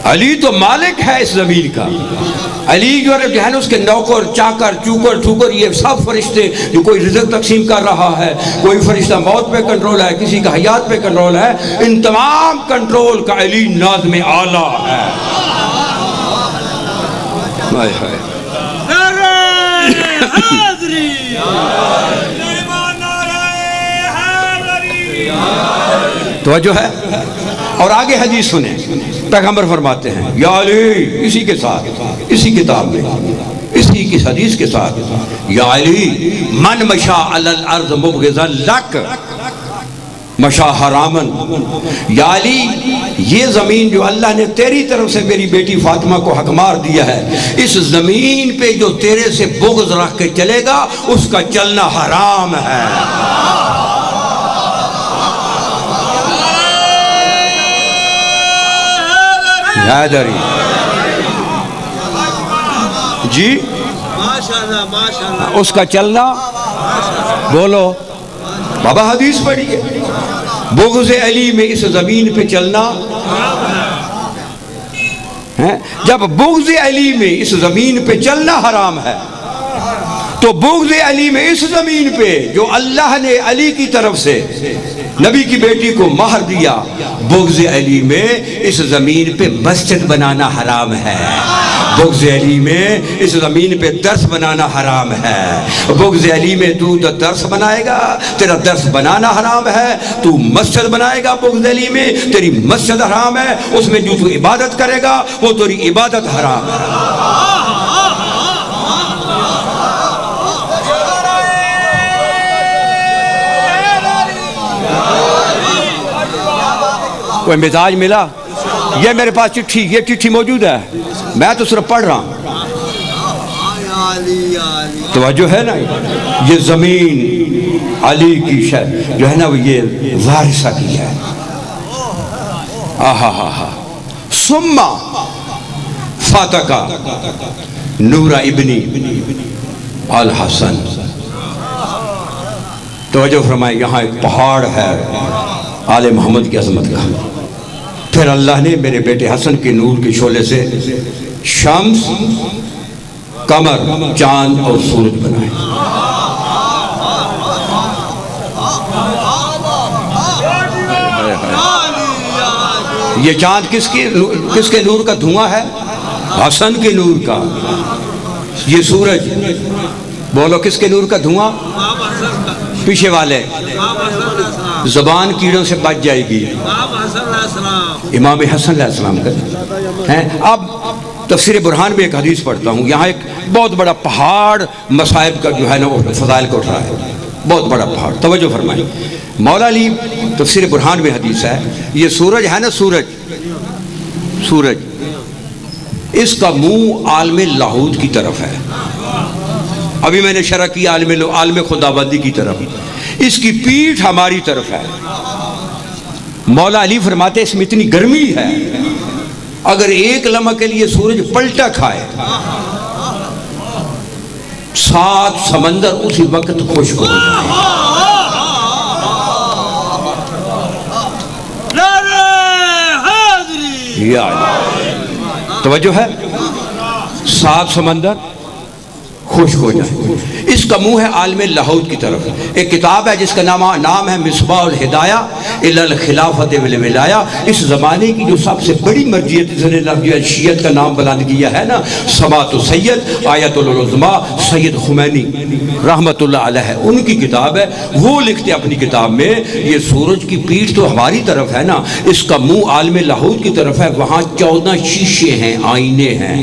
علی تو مالک ہے اس زمین کا۔ علی جو ہے نا، اس کے نوکر چاکر چوکر ٹھوکر یہ سب فرشتے، جو کوئی رزق تقسیم کر رہا ہے، کوئی فرشتہ موت پہ کنٹرول ہے، کسی کا حیات پہ کنٹرول ہے، ان تمام کنٹرول کا علی ناظم اعلیٰ ہے۔ نعرہ حیدری، توجہ ہے؟ اور آگے حدیث سنیں، پیغمبر فرماتے ہیں یا علی، اسی کے ساتھ، اسی کتاب میں، اسی کی حدیث کے ساتھ، یا علی من مشا علی الارض مبغضا لک مشا حرامن، یا علی یہ زمین جو اللہ نے تیری طرف سے میری بیٹی فاطمہ کو حکمار دیا ہے، اس زمین پہ جو تیرے سے بغض رکھ کے چلے گا اس کا چلنا حرام ہے۔ حیدری جی، ماشاءاللہ ماشاءاللہ، اس کا چلنا، بولو بابا حدیث پڑھیے، بغض علی میں اس زمین پہ چلنا ہے۔ جب بغض علی میں اس زمین پہ چلنا حرام ہے، تو بغض علی میں اس زمین پہ جو اللہ نے علی کی طرف سے نبی کی بیٹی کو مہر دیا، بغض علی میں اس زمین پہ مسجد بنانا حرام ہے۔ بغض علی میں اس زمین پہ درس بنانا حرام ہے۔ بغض علی میں تو درس بنائے گا، تیرا درس بنانا حرام ہے۔ تو مسجد بنائے گا بغض علی میں، تیری مسجد حرام ہے۔ اس میں جو تو عبادت کرے گا وہ تیری عبادت حرام ہے۔ کوئی مزاج ملا؟ یہ میرے پاس چٹھی، یہ چٹھی موجود ہے، میں تو صرف پڑھ رہا ہوں۔ توجہ ہے نا؟ یہ زمین علی کی جو ہے نا وہ یہ وارثہ کی ہے۔ آہا ہا ہا، ثم فاتکا نور ابنی الحسن۔ توجہ فرمائے، یہاں ایک پہاڑ ہے آل محمد کی عظمت کا، پھر اللہ نے میرے بیٹے حسن کے نور کے شعلے سے شمس، قمر، چاند اور سورج بنائے۔ یہ چاند کس کے نور کا دھواں ہے؟ حسن کے نور کا۔ یہ سورج، بولو کس کے نور کا دھواں؟ پیچھے والے زبان کیڑوں سے بچ جائے گی، امام حسن علیہ السلام کا ہے۔ اب تفسیر برہان میں ایک حدیث پڑھتا ہوں، یہاں ایک بہت بڑا پہاڑ مصائب کا جو ہے نا وہ فضائل کو اٹھ رہا ہے، بہت بڑا پہاڑ۔ توجہ فرمائیں، مولا علی تفسیر برہان میں حدیث ہے، یہ سورج ہے نا، سورج اس کا منہ عالم لاہوت کی طرف ہے۔ ابھی میں نے شرح کی عالم خداوندی کی طرف، اس کی پیٹھ ہماری طرف ہے۔ مولا علی فرماتے اس میں اتنی گرمی ہے اگر ایک لمحہ کے لیے سورج پلٹا کھائے 7 سمندر اسی وقت خشک ہو جائیں. یا اللہ توجہ ہے 7 سمندر خشک ہو جائیں. اس کا منہ ہے عالم لاہوت کی طرف. ایک کتاب ہے جس کا نام ہے مصباح الہدایہ الی الخلافۃ والولایہ. اس زمانے کی جو سب سے بڑی مرجعیت شیعت کا نام بلند کیا ہے نا سماعت سید آیت العظمیٰ سید خمینی رحمت اللہ علیہ ان کی کتاب ہے. وہ لکھتے اپنی کتاب میں یہ سورج کی پیٹھ تو ہماری طرف ہے نا اس کا منہ عالم لاہوت کی طرف ہے. وہاں 14 شیشے ہیں آئینے ہیں.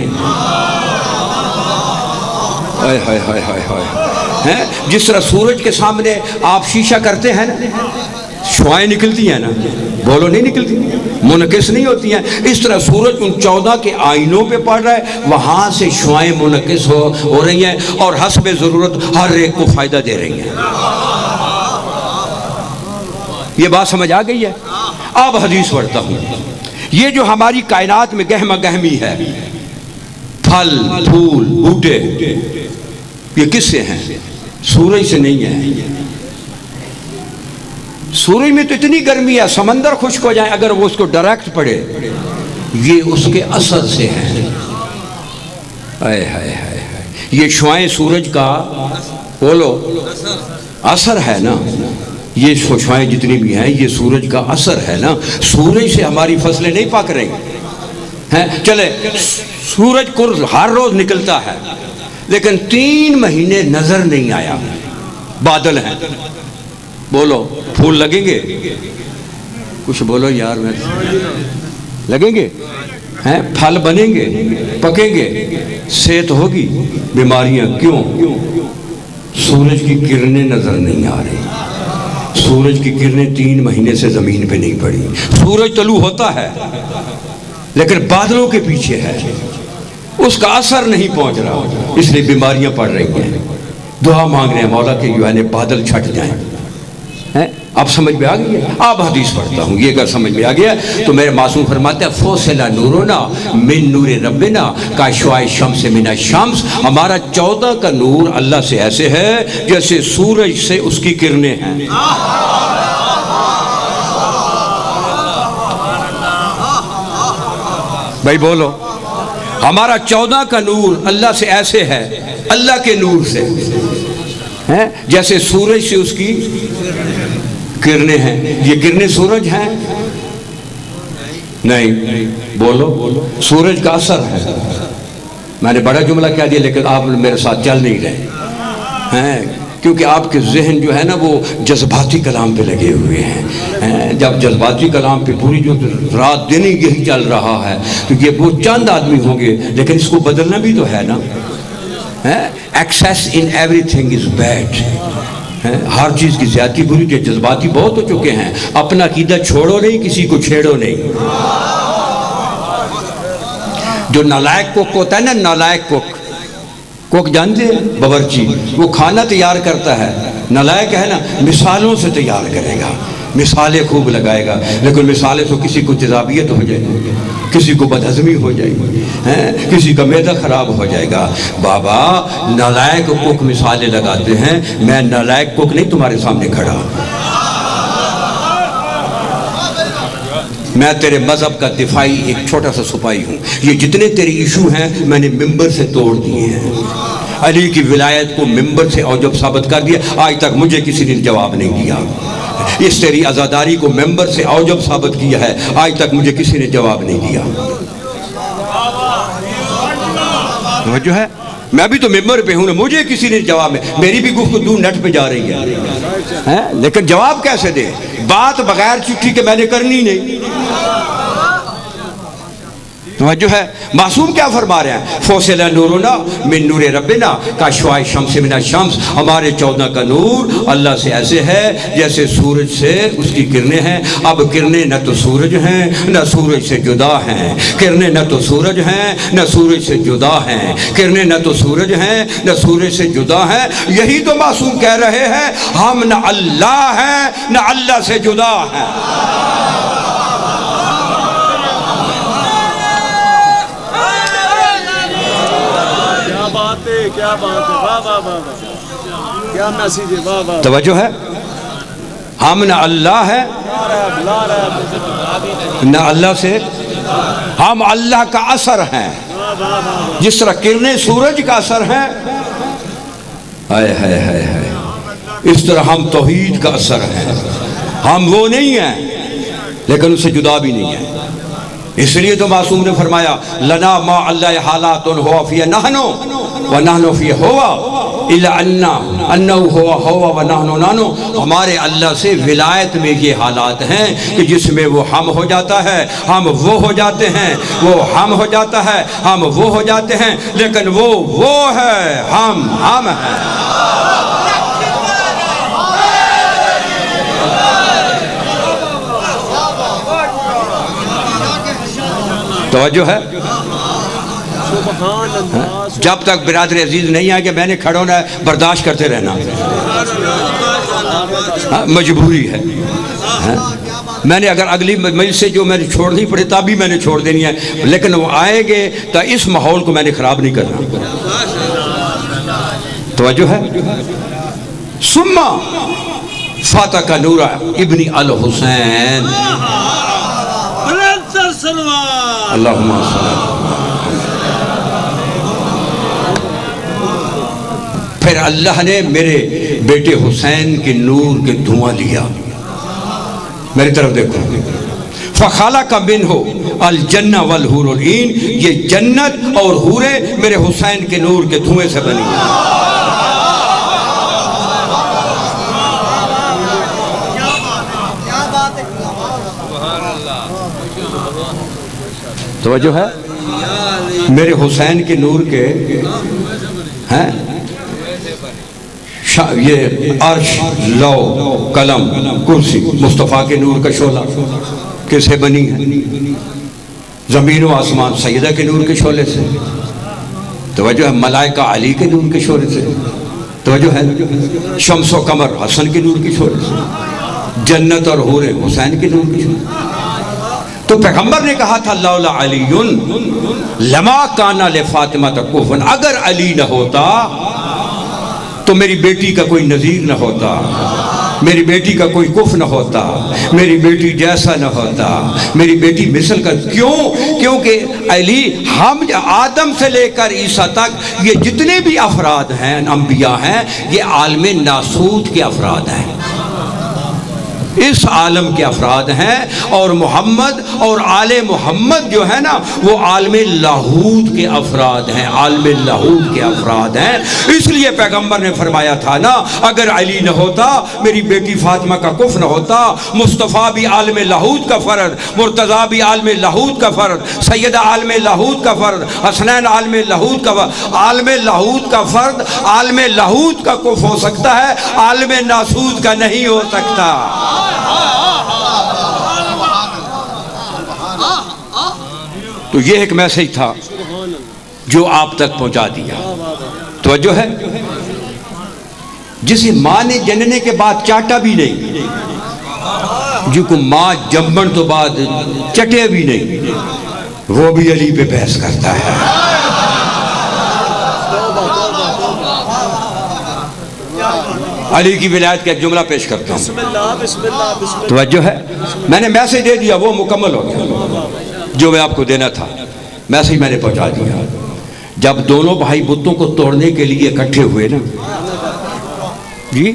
جس طرح سورج کے سامنے آپ شیشہ کرتے ہیں نا شعائیں نکلتی ہیں نا بولو نہیں نکلتی منعکس نہیں ہوتی ہیں. اس طرح سورج ان 14 کے آئینوں پہ پڑ رہا ہے وہاں سے شعائیں منعکس ہو رہی ہیں اور حسب ضرورت ہر ایک کو فائدہ دے رہی ہیں. یہ بات سمجھ آ گئی ہے. اب حدیث پڑھتا ہوں. یہ جو ہماری کائنات میں گہما گہمی ہے پھل پھول بوٹے یہ کس سے ہیں؟ سورج سے نہیں ہے. سورج میں تو اتنی گرمی ہے سمندر خشک ہو جائے اگر وہ اس کو ڈائریکٹ پڑے یہ اس کے اثر سے ہے. یہ شعائیں سورج کا بولو اثر ہے نا. یہ شعائیں جتنی بھی ہیں یہ سورج کا اثر ہے نا. سورج سے ہماری فصلیں نہیں پک رہی ہیں. چلے سورج ہر روز نکلتا ہے لیکن 3 مہینے نظر نہیں آیا. بادل ہیں بولو پھول لگیں گے کچھ بولو یار میں لگیں گے پھل بنیں گے پکیں گے صحت ہوگی بیماریاں کیوں؟ سورج کی کرنیں نظر نہیں آ رہی. سورج کی کرنیں 3 مہینے سے زمین پہ نہیں پڑی. سورج طلوع ہوتا ہے لیکن بادلوں کے پیچھے ہے اس کا اثر نہیں پہنچ رہا اس لیے بیماریاں پڑ رہی ہیں. دعا مانگ رہے ہیں مولا کہ جو ہے بادل چھٹ جائیں. اب سمجھ میں آ گئی ہے. اب حدیث پڑھتا ہوں. یہ اگر سمجھ میں آ گیا تو میرے معصوم فرماتے ہیں فوصل نورنا من نور ربنا کا شعاع شمس من الشمس. ہمارا 14 کا نور اللہ سے ایسے ہے جیسے سورج سے اس کی کرنیں ہیں. بھائی بولو ہمارا 14 کا نور اللہ سے ایسے ہے اللہ کے نور سے جیسے سورج سے اس کی کرنیں ہیں. یہ کرنیں سورج ہیں نہیں بولو سورج کا اثر ہے. میں نے بڑا جملہ کہہ دیا لیکن آپ میرے ساتھ چل نہیں رہے ہیں کیونکہ آپ کے ذہن جو ہے نا وہ جذباتی کلام پہ لگے ہوئے ہیں. جب جذباتی کلام پہ پوری جو رات دن یہی چل رہا ہے تو یہ وہ چند آدمی ہوں گے لیکن اس کو بدلنا بھی تو ہے نا. Excess in everything is bad. ہر چیز کی زیادتی بری کہ جذباتی بہت ہو چکے ہیں. اپنا عقیدہ چھوڑو نہیں کسی کو چھیڑو نہیں. جو نالائق کوک ہوتا ہے نا نالائق کوک جانتے ہیں باورچی وہ کھانا تیار کرتا ہے. نالائق ہے نا مثالوں سے تیار کرے گا مثالیں خوب لگائے گا لیکن مثالیں تو کسی کو تیزابیت ہو جائے گی کسی کو بدہضمی ہو جائے گی کسی کا معدہ خراب ہو جائے گا. بابا نالائق کوک مثالیں لگاتے ہیں. میں نالائق کوک نہیں تمہارے سامنے کھڑا. میں تیرے مذہب کا دفاعی ایک چھوٹا سا سپاہی ہوں. یہ جتنے تیرے ایشو ہیں میں نے ممبر سے توڑ دیے ہیں. علی کی ولایت کو ممبر سے اوجب ثابت کر دیا. آج تک مجھے کسی نے جواب نہیں دیا. اس تیری عزاداری کو ممبر سے اوجب ثابت کیا ہے. آج تک مجھے کسی نے جواب نہیں دیا. جو ہے میں بھی تو ممبر پہ ہوں نا مجھے کسی نے جواب میں میری بھی گفتگو نیٹ پہ جا رہی ہے لیکن جواب کیسے دے؟ بات بغیر چٹھی کے میں نے کرنی نہیں. توجہ ہے. معصوم کیا فرما رہے ہیں؟ فوصل نورنا من نور ربنا کا شعاع شمس من الشمس. ہمارے 14 کا نور اللہ سے ایسے ہے جیسے سورج سے اس کی کرنیں ہیں. اب کرنیں نہ تو سورج ہیں نہ سورج سے جدا ہیں. کرنیں نہ تو سورج ہیں نہ سورج سے جدا ہیں. کرنیں نہ تو سورج ہیں نہ سورج سے جدا ہیں. یہی تو معصوم کہہ رہے ہیں ہم نہ اللہ ہیں نہ اللہ سے جدا ہیں. بات ہے، کیا بات ہے، واہ واہ واہ واہ، کیا میسیج ہے، واہ واہ، توجہ ہے؟ ہم نہ اللہ ہے نہ اللہ سے، ہم اللہ کا اثر ہیں، جس طرح کرنیں سورج کا اثر ہیں، ہائے ہائے ہائے ہائے، اس طرح ہم توحید کا اثر ہیں۔ ہم وہ نہیں ہیں لیکن اس سے جدا بھی نہیں ہیں۔ اس لیے تو معصوم نے فرمایا لنا ما اللہ حالات ہوا فی نحنو و نحنو فی ہوا الا انہو ہوا ہوا و نحنو نانو، ہمارے اللہ سے ولایت میں یہ حالات ہیں کہ جس میں وہ ہم ہو جاتا ہے، ہم وہ ہو جاتے ہیں، وہ ہم ہو جاتا ہے، ہم وہ ہو جاتے ہیں، لیکن وہ ہے، ہم ہیں۔ توجہ ہے؟ جب تک برادر عزیز نہیں آئے کہ میں نے کھڑا ہونا ہے، برداشت کرتے رہنا، مجبوری ہے۔ میں نے اگر اگلی مجلس سے جو میں نے چھوڑنی پڑے تب بھی میں نے چھوڑ دینی ہے، لیکن وہ آئیں گے تو اس ماحول کو میں نے خراب نہیں کرنا۔ توجہ ہے؟ ثم فاتح کا نور ابن الحسین، اللہم صلی اللہ۔ پھر اللہ نے میرے بیٹے حسین کے نور کے دھواں لیا، میری طرف دیکھو، فَخَلَقَ مِنْهُ الْجَنَّةَ وَالْحُورُ الْعِينُ، یہ جنت اور حوریں میرے حسین کے نور کے دھوئیں سے بنی ہیں۔ توجہ ہے؟ میرے حسین کے نور کے ہیں یہ عرش، لو، قلم، کرسی، مصطفیٰ کے نور کا شعلہ کس سے بنی ہے؟ زمین و آسمان سیدہ کے نور کے شعلے سے۔ توجہ ہے؟ ملائکہ علی کے نور کے شعلے سے۔ توجہ ہے؟ شمس و قمر حسن کے نور کے شعلے سے، جنت اور حوریں حسین کے نور کے شعلے سے۔ تو پیغمبر نے کہا تھا لولا علی لما کان لفاطمہ کفوا، اگر علی نہ ہوتا تو میری بیٹی کا کوئی نظیر نہ ہوتا، میری بیٹی کا کوئی کف نہ ہوتا، میری بیٹی جیسا نہ ہوتا، میری بیٹی مثل کا۔ کیوں؟ کیونکہ علی، ہم آدم سے لے کر عیسیٰ تک یہ جتنے بھی افراد ہیں، انبیاء ہیں، یہ عالم ناسوت کے افراد ہیں، اس عالم کے افراد ہیں، اور محمد اور آل محمد جو ہے نا وہ عالم لاہوت کے افراد ہیں، عالم لاہوت کے افراد ہیں۔ اس لیے پیغمبر نے فرمایا تھا نا اگر علی نہ ہوتا، میری بیٹی فاطمہ کا کف نہ ہوتا، مصطفیٰ بھی عالم لاہوت کا فرد، مرتضیٰ بھی عالم لاہوت کا فرد، سیدہ عالم لاہوت کا فرد، حسنین عالم لاہوت کا فرد، عالم لاہوت کا فرد عالم لاہوت کا کف ہو سکتا ہے، عالم ناسوت کا نہیں ہو سکتا۔ تو یہ ایک میسیج تھا جو آپ تک پہنچا دیا۔ توجہ ہے؟ جسے ماں نے جننے کے بعد چاٹا بھی نہیں، جو کو ماں جمبن تو بعد چٹے بھی نہیں، وہ بھی علی پہ بحث کرتا ہے۔ علی کی ولایت کا ایک جملہ پیش کرتا ہوں، توجہ ہے؟ میں نے میسیج دے دیا، وہ مکمل ہو گیا جو میں آپ کو دینا تھا، میسیج میں نے پہنچا دیا۔ جب دونوں بھائی بتوں کو توڑنے کے لیے اکٹھے ہوئے نا جی،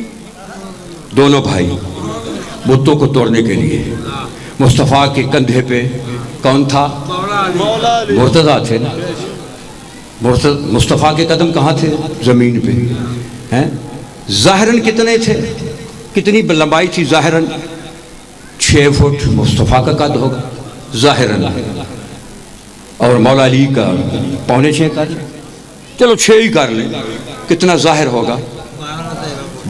دونوں بھائی بتوں کو توڑنے کے لیے، مصطفیٰ کے کندھے پہ کون تھا؟ مرتضیٰ تھے نا۔ مصطفیٰ کے قدم کہاں تھے؟ زمین پہ ہیں۔ ظاہراً کتنے تھے؟ کتنی لمبائی تھی ظاہراً؟ 6 فٹ مصطفیٰ کا قد ہوگا ظاہراً، اور مولا علی کا 6.25 کر لیں، چلو 6 ہی کر لیں، کتنا ظاہر ہوگا؟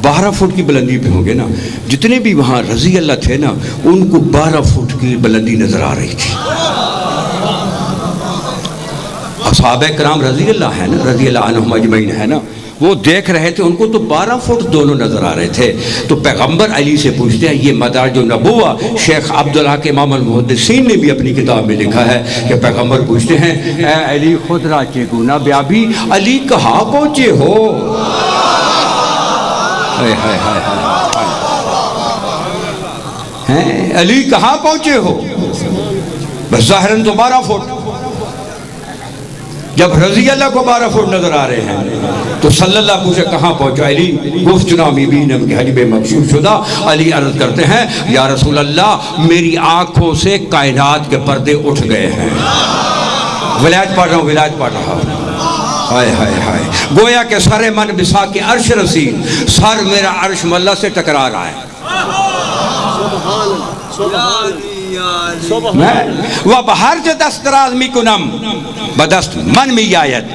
12 فٹ کی بلندی پہ ہوں گے نا۔ جتنے بھی وہاں رضی اللہ تھے نا ان کو 12 فٹ کی بلندی نظر آ رہی تھی۔ صحابہ کرام رضی اللہ ہے نا، رضی اللہ عنہم اجمعین ہے نا، وہ دیکھ رہے تھے، ان کو تو 12 فٹ دونوں نظر آ رہے تھے. تو پیغمبر علی سے پوچھتے ہیں، یہ مدارج النبوہ شیخ عبداللہ کے امام المحدثین نے بھی اپنی کتاب میں لکھا ہے کہ پیغمبر پوچھتے ہیں، اے علی خود را چگونا بیابی، علی کہاں پہنچے ہو؟ علی کہاں پہنچے ہو؟ بس ظاہراً تو 12 فٹ. جب رضی اللہ کو 12 فٹ نظر آ رہے ہیں تو صلی اللہ پوچھے کہاں پہنچا؟ علی گفتنا میبینم کی حجب مکشوف شدہ. علی عرض کرتے ہیں، یا رسول اللہ میری آنکھوں سے کائنات کے پردے اٹھ گئے ہیں. ولایت پڑھ رہا ہوں، ولایت پڑھ رہا ہوں. ہائے ہائے ہائے، گویا کہ سر من بسا کے عرش رسید، سر میرا عرش ملہ سے ٹکرا رہا ہے. وَبَحَرْجَ دست دراز می کنم بدست من می آیت.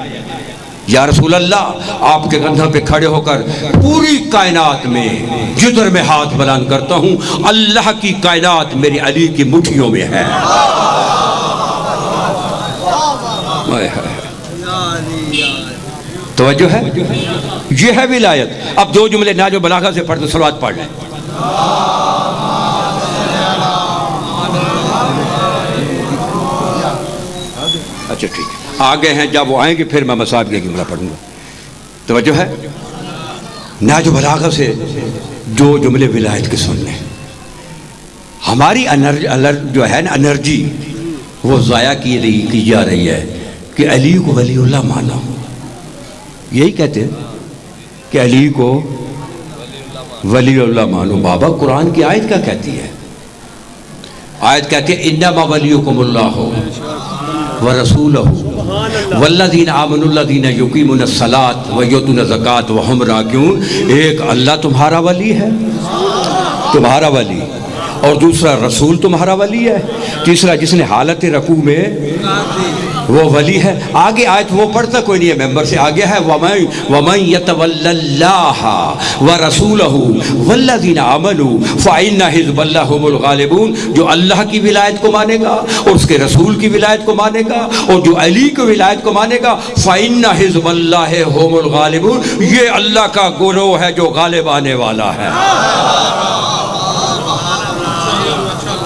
یا رسول اللہ آپ کے کندھوں پہ کھڑے ہو کر پوری کائنات میں جدر میں ہاتھ بلند کرتا ہوں، اللہ کی کائنات میری علی کی مٹھیوں میں ہے. توجہ ہے، یہ ہے ولایت. اب 2 جملے ناج و بلاغہ سے پڑھ دو، صلوات پڑھ لیں. اچھا ٹھیک ہے، آگے ہیں، جب وہ آئیں گے پھر میں مصاحب کے جملہ پڑھوں گا. توجہ ہے، ناج و بلاغہ سے 2 جملے ولایت کے سن لیں. ہماری جو ہے نا انرجی وہ ضائع کی جا رہی ہے کہ علی کو ولی اللہ مانو. یہی کہتے ہیں کہ علی کو ولی اللہ مانو. بابا قرآن کی آیت کیا کہتی ہے؟ آیت کہتی ہے انما ولیکم اللہ ورسولہ والذین آمنوا الذین یقیمون الصلاۃ ویؤتون الزکاۃ وہم راکعون. ایک اللہ تمہارا ولی ہے، تمہارا ولی، اور دوسرا رسول تمہارا ولی ہے، تیسرا جس نے حالت رکوع میں وہ ولی ہے. آگے آیت وہ پڑھتا کوئی نہیں ہے ممبر سے، آگے ہے وَمَن يَتَوَلَّ اللَّهَ وَرَسُولَهُ وَالَّذِينَ آمَنُوا فَإِنَّ حِزْبَ اللَّهِ هُمُ الْغَالِبُونَ. جو اللہ کی ولایت کو مانے گا اور اس کے رسول کی ولایت کو مانے گا اور جو علی کی ولایت کو مانے گا، فَإِنَّ حِزْبَ اللَّهِ هُمُ الْغَالِبُونَ، یہ اللہ کا گروہ ہے جو غالب آنے والا ہے.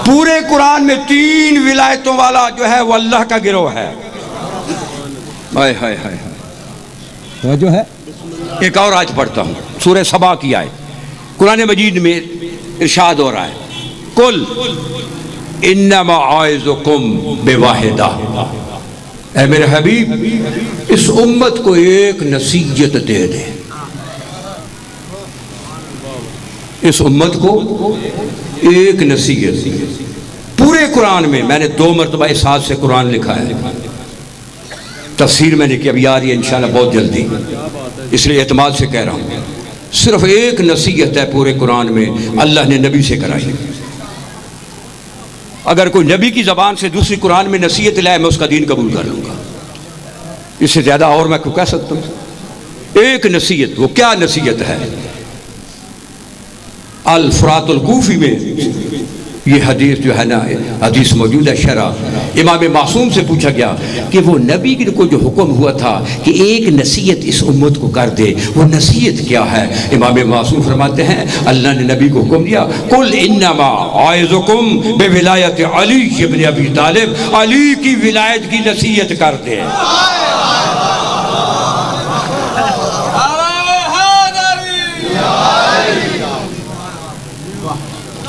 پورے قرآن میں 3 ولایتوں والا جو ہے وہ اللہ کا گروہ ہے. ہائے ہائے ہائے ہائے، جو ہے ایک اور آیت پڑھتا ہوں، سورہ سبا کی آیت. قرآن مجید میں ارشاد ہو رہا ہے، قل انما اعظکم بواحدہ. اے میرے حبیب اس امت کو ایک نصیحت دے دے. اس امت کو ایک نصیحت. پورے قرآن میں میں نے 2 مرتبہ اس ہاتھ سے قرآن لکھا ہے، تفسیر میں نے کہ اب یار یہ انشاءاللہ بہت جلدی، اس لیے اعتماد سے کہہ رہا ہوں. صرف ایک نصیحت ہے پورے قرآن میں، اللہ نے نبی سے کرائی. اگر کوئی نبی کی زبان سے دوسری قرآن میں نصیحت لائے میں اس کا دین قبول کر لوں گا. اس سے زیادہ اور میں کیوں کہہ سکتا ہوں؟ ایک نصیحت. وہ کیا نصیحت ہے؟ الفرات الکوفی میں یہ حدیث جو ہے نا، حدیث موجود ہے شرح. امام معصوم سے پوچھا گیا کہ وہ نبی کو جو حکم ہوا تھا کہ ایک نصیحت اس امت کو کر دے، وہ نصیحت کیا ہے؟ امام معصوم فرماتے ہیں اللہ نے نبی کو حکم دیا، قل انما اعظکم بولایت علی ابن ابی طالب، علی کی ولایت کی نصیحت کر دے.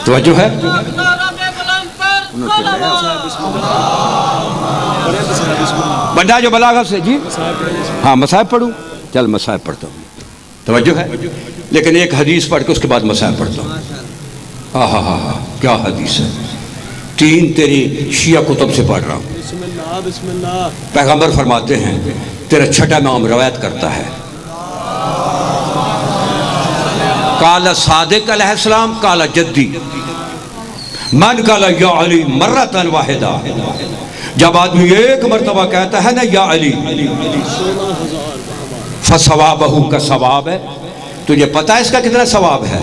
توجہ ہے؟ بندہ جو بلاغہ سے جی ہاں مصاحب پڑھوں، چل مصاحب پڑھتا ہوں. توجہ ہے؟ لیکن ایک حدیث پڑھ کے اس کے بعد مصاحب پڑھتا ہوں. ہاں کیا حدیث ہے. 3 تیری شیعہ کتب سے پڑھ رہا ہوں. پیغمبر فرماتے ہیں تیرا چھٹا امام روایت کرتا ہے، قال صادق علیہ السلام قال جدی من قال یا علی مرتن واحدہ. جب آدمی ایک مرتبہ کہتا ہے نا یا علی، فثوابہ کا ثواب ہے. تجھے پتہ ہے اس کا کتنا ثواب ہے؟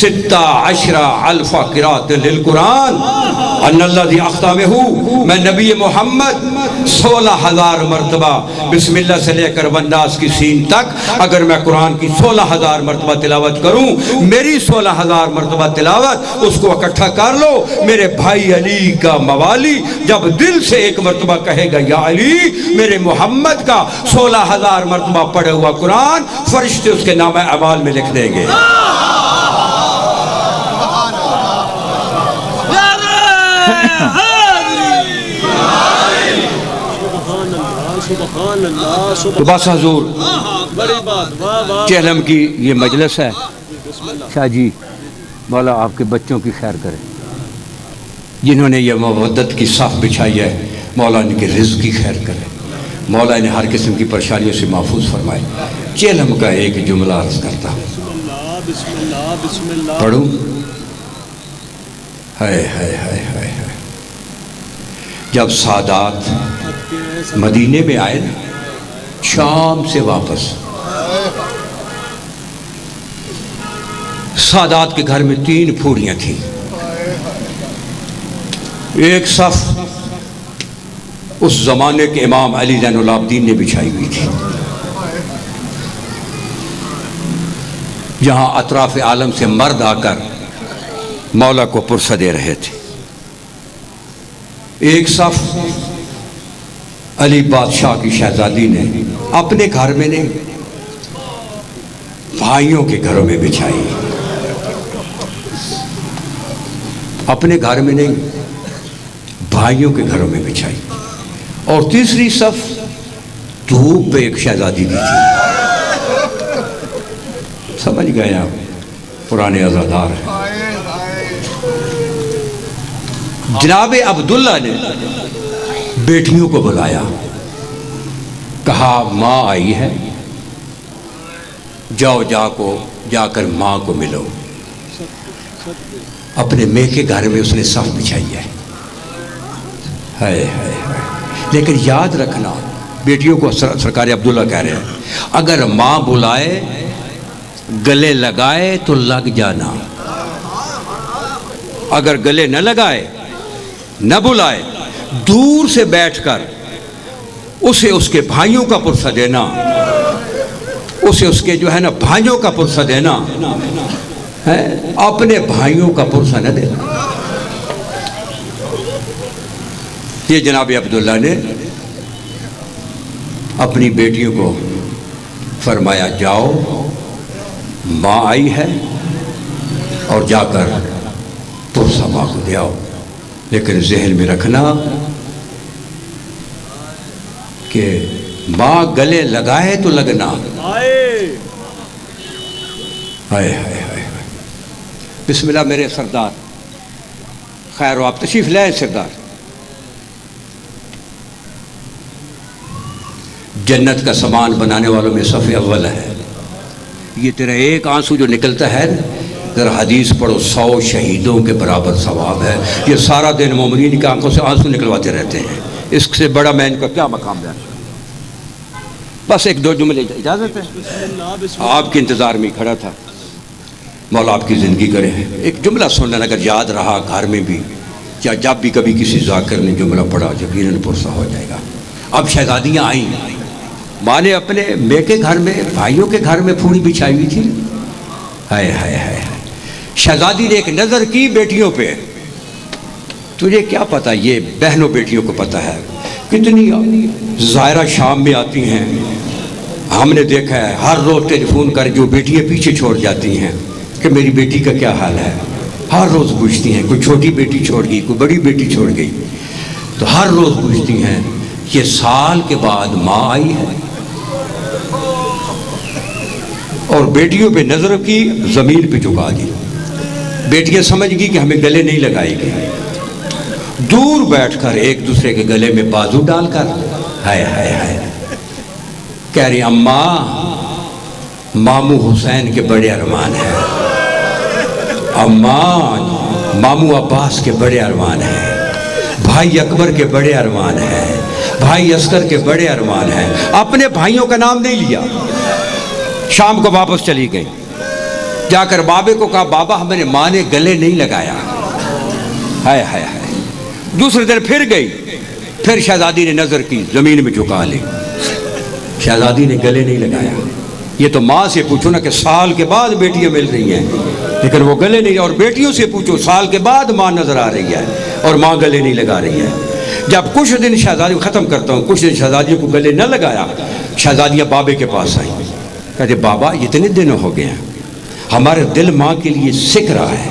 16 الف قرات للقرآن ان الذی اختامہ، میں نبی محمد 16,000 مرتبہ بسم اللہ سے لے کر والناس کی سین تک اگر میں قرآن کی 16,000 مرتبہ تلاوت کروں، میری 16,000 مرتبہ تلاوت اس کو اکٹھا کر لو، میرے بھائی علی کا موالی جب دل سے ایک مرتبہ کہے گا یا علی، میرے محمد کا 16,000 مرتبہ پڑھے ہوا قرآن فرشتے اس کے نام اعمال میں لکھ دیں گے۔ تو بس حضور بڑی بات، واہ واہ، چہلم کی یہ مجلس ہے، شاہ جی مولا آپ کے بچوں کی خیر کرے، جنہوں نے یہ مودت کی صف بچھائی ہے، مولا ان کے رزق کی خیر کرے، مولا انہیں ہر قسم کی پریشانیوں سے محفوظ فرمائے۔ چہلم کا ایک جملہ عرض کرتا ہوں، بسم اللہ بسم اللہ، پڑھوں؟ ہائے ہائے ہائے ہائے ہائے، جب سادات مدینے میں آئے نا، شام سے واپس، سادات کے گھر میں 3 پھوڑیاں تھیں، ایک صف اس زمانے کے امام علی زین العابدین نے بچھائی ہوئی تھی، جہاں اطراف عالم سے مرد آ کر مولا کو پرسہ دے رہے تھے، ایک صف علی بادشاہ کی شہزادی نے اپنے گھر میں نہیں بھائیوں کے گھروں میں بچھائی، اپنے گھر میں نہیں بھائیوں کے گھروں میں بچھائی، اور تیسری صف دھوپ پہ ایک شہزادی بھی تھی۔ سمجھ گئے آپ، پرانے عزادار ہیں۔ جناب عبداللہ نے بیٹیوں کو بلایا، کہا ماں آئی ہے، جاؤ جا کر ماں کو ملو۔ اپنے میکے گھر میں اس نے صف بچھائی ہے، ہائے ہائے ہائے۔ لیکن یاد رکھنا، بیٹیوں کو سرکار عبداللہ کہہ رہے ہیں، اگر ماں بلائے گلے لگائے تو لگ جانا، اگر گلے نہ لگائے نہ بلائے دور سے بیٹھ کر اسے اس کے بھائیوں کا پرسہ دینا، اسے اس کے جو ہے نا بھائیوں کا پرسہ دینا، اپنے بھائیوں کا پرسہ نہ دینا۔ یہ جناب عبداللہ نے اپنی بیٹیوں کو فرمایا جاؤ ماں آئی ہے اور جا کر پرسہ ماں کو دے آؤ، لیکن ذہن میں رکھنا کہ ماں گلے لگائے تو لگنا۔ ہائے ہائے ہائے، بسم اللہ میرے سردار، خیر ہو آپ تشریف لائیں سردار۔ جنت کا سامان بنانے والوں میں صف اول ہے، یہ تیرا ایک آنسو جو نکلتا ہے ذرا حدیث پڑھو 100 شہیدوں کے برابر ثواب ہے۔ یہ سارا دن مومنین کی آنکھوں سے آنسو نکلواتے رہتے ہیں، اس سے بڑا میں ان کا کیا مقام بیان کروں۔ بس ایک دو جملے اجازت ہے، آپ کے انتظار میں کھڑا تھا، مولا آپ کی زندگی کرے۔ ایک جملہ سننا اگر یاد رہا گھر میں بھی، یا جب بھی کبھی کسی ذاکر نے جملہ پڑھا یقیناً پرسہ ہو جائے گا۔ اب شہزادیاں آئیں، ماں نے اپنے میکے گھر میں بھائیوں کے گھر میں پھوڑی بچھائی ہوئی تھی، ہائے ہائے ہائے۔ شہزادی نے ایک نظر کی بیٹیوں پہ، تجھے کیا پتا، یہ بہنوں بیٹیوں کو پتا ہے کتنی ظاہرہ شام میں آتی ہیں، ہم نے دیکھا ہے ہر روز ٹیلی فون کر جو بیٹیاں پیچھے چھوڑ جاتی ہیں کہ میری بیٹی کا کیا حال ہے، ہر روز پوچھتی ہیں، کوئی چھوٹی بیٹی چھوڑ گئی، کوئی بڑی بیٹی چھوڑ گئی، تو ہر روز پوچھتی ہیں۔ یہ سال کے بعد ماں آئی ہے اور بیٹیوں پہ نظر کی، زمین پہ جھکا دی، بیٹیاں سمجھ گئی کہ ہمیں گلے نہیں لگائے گی، دور بیٹھ کر ایک دوسرے کے گلے میں بازو ڈال کر ہائے ہائے ہائے کہہ رہی اماں ماموں حسین کے بڑے ارمان ہیں، اماں ماموں عباس کے بڑے ارمان ہیں، بھائی اکبر کے بڑے ارمان ہیں، بھائی اصغر کے بڑے ارمان ہیں۔ اپنے بھائیوں کا نام نہیں لیا، شام کو واپس چلی گئی۔ جا کر بابے کو کہا بابا ہمارے ماں نے گلے نہیں لگایا. ہائے ہائے ہائے. دوسرے دن پھر گئی, پھر شہزادی نے نظر کی, زمین میں جھکا لی. شہزادی نے گلے نہیں لگایا. یہ تو ماں سے پوچھو نا کہ سال کے بعد بیٹیاں مل رہی ہیں لیکن وہ گلے نہیں, اور بیٹیوں سے پوچھو سال کے بعد ماں نظر آ رہی ہے اور ماں گلے نہیں لگا رہی ہے. جب کچھ دن شہزادی ختم کرتا ہوں, کچھ دن شہزادیوں کو گلے نہ لگایا, شہزادیاں بابے کے پاس آئیں. کہتے بابا اتنے دن ہو گئے ہیں, ہمارا دل ماں کے لیے سکھ رہا ہے,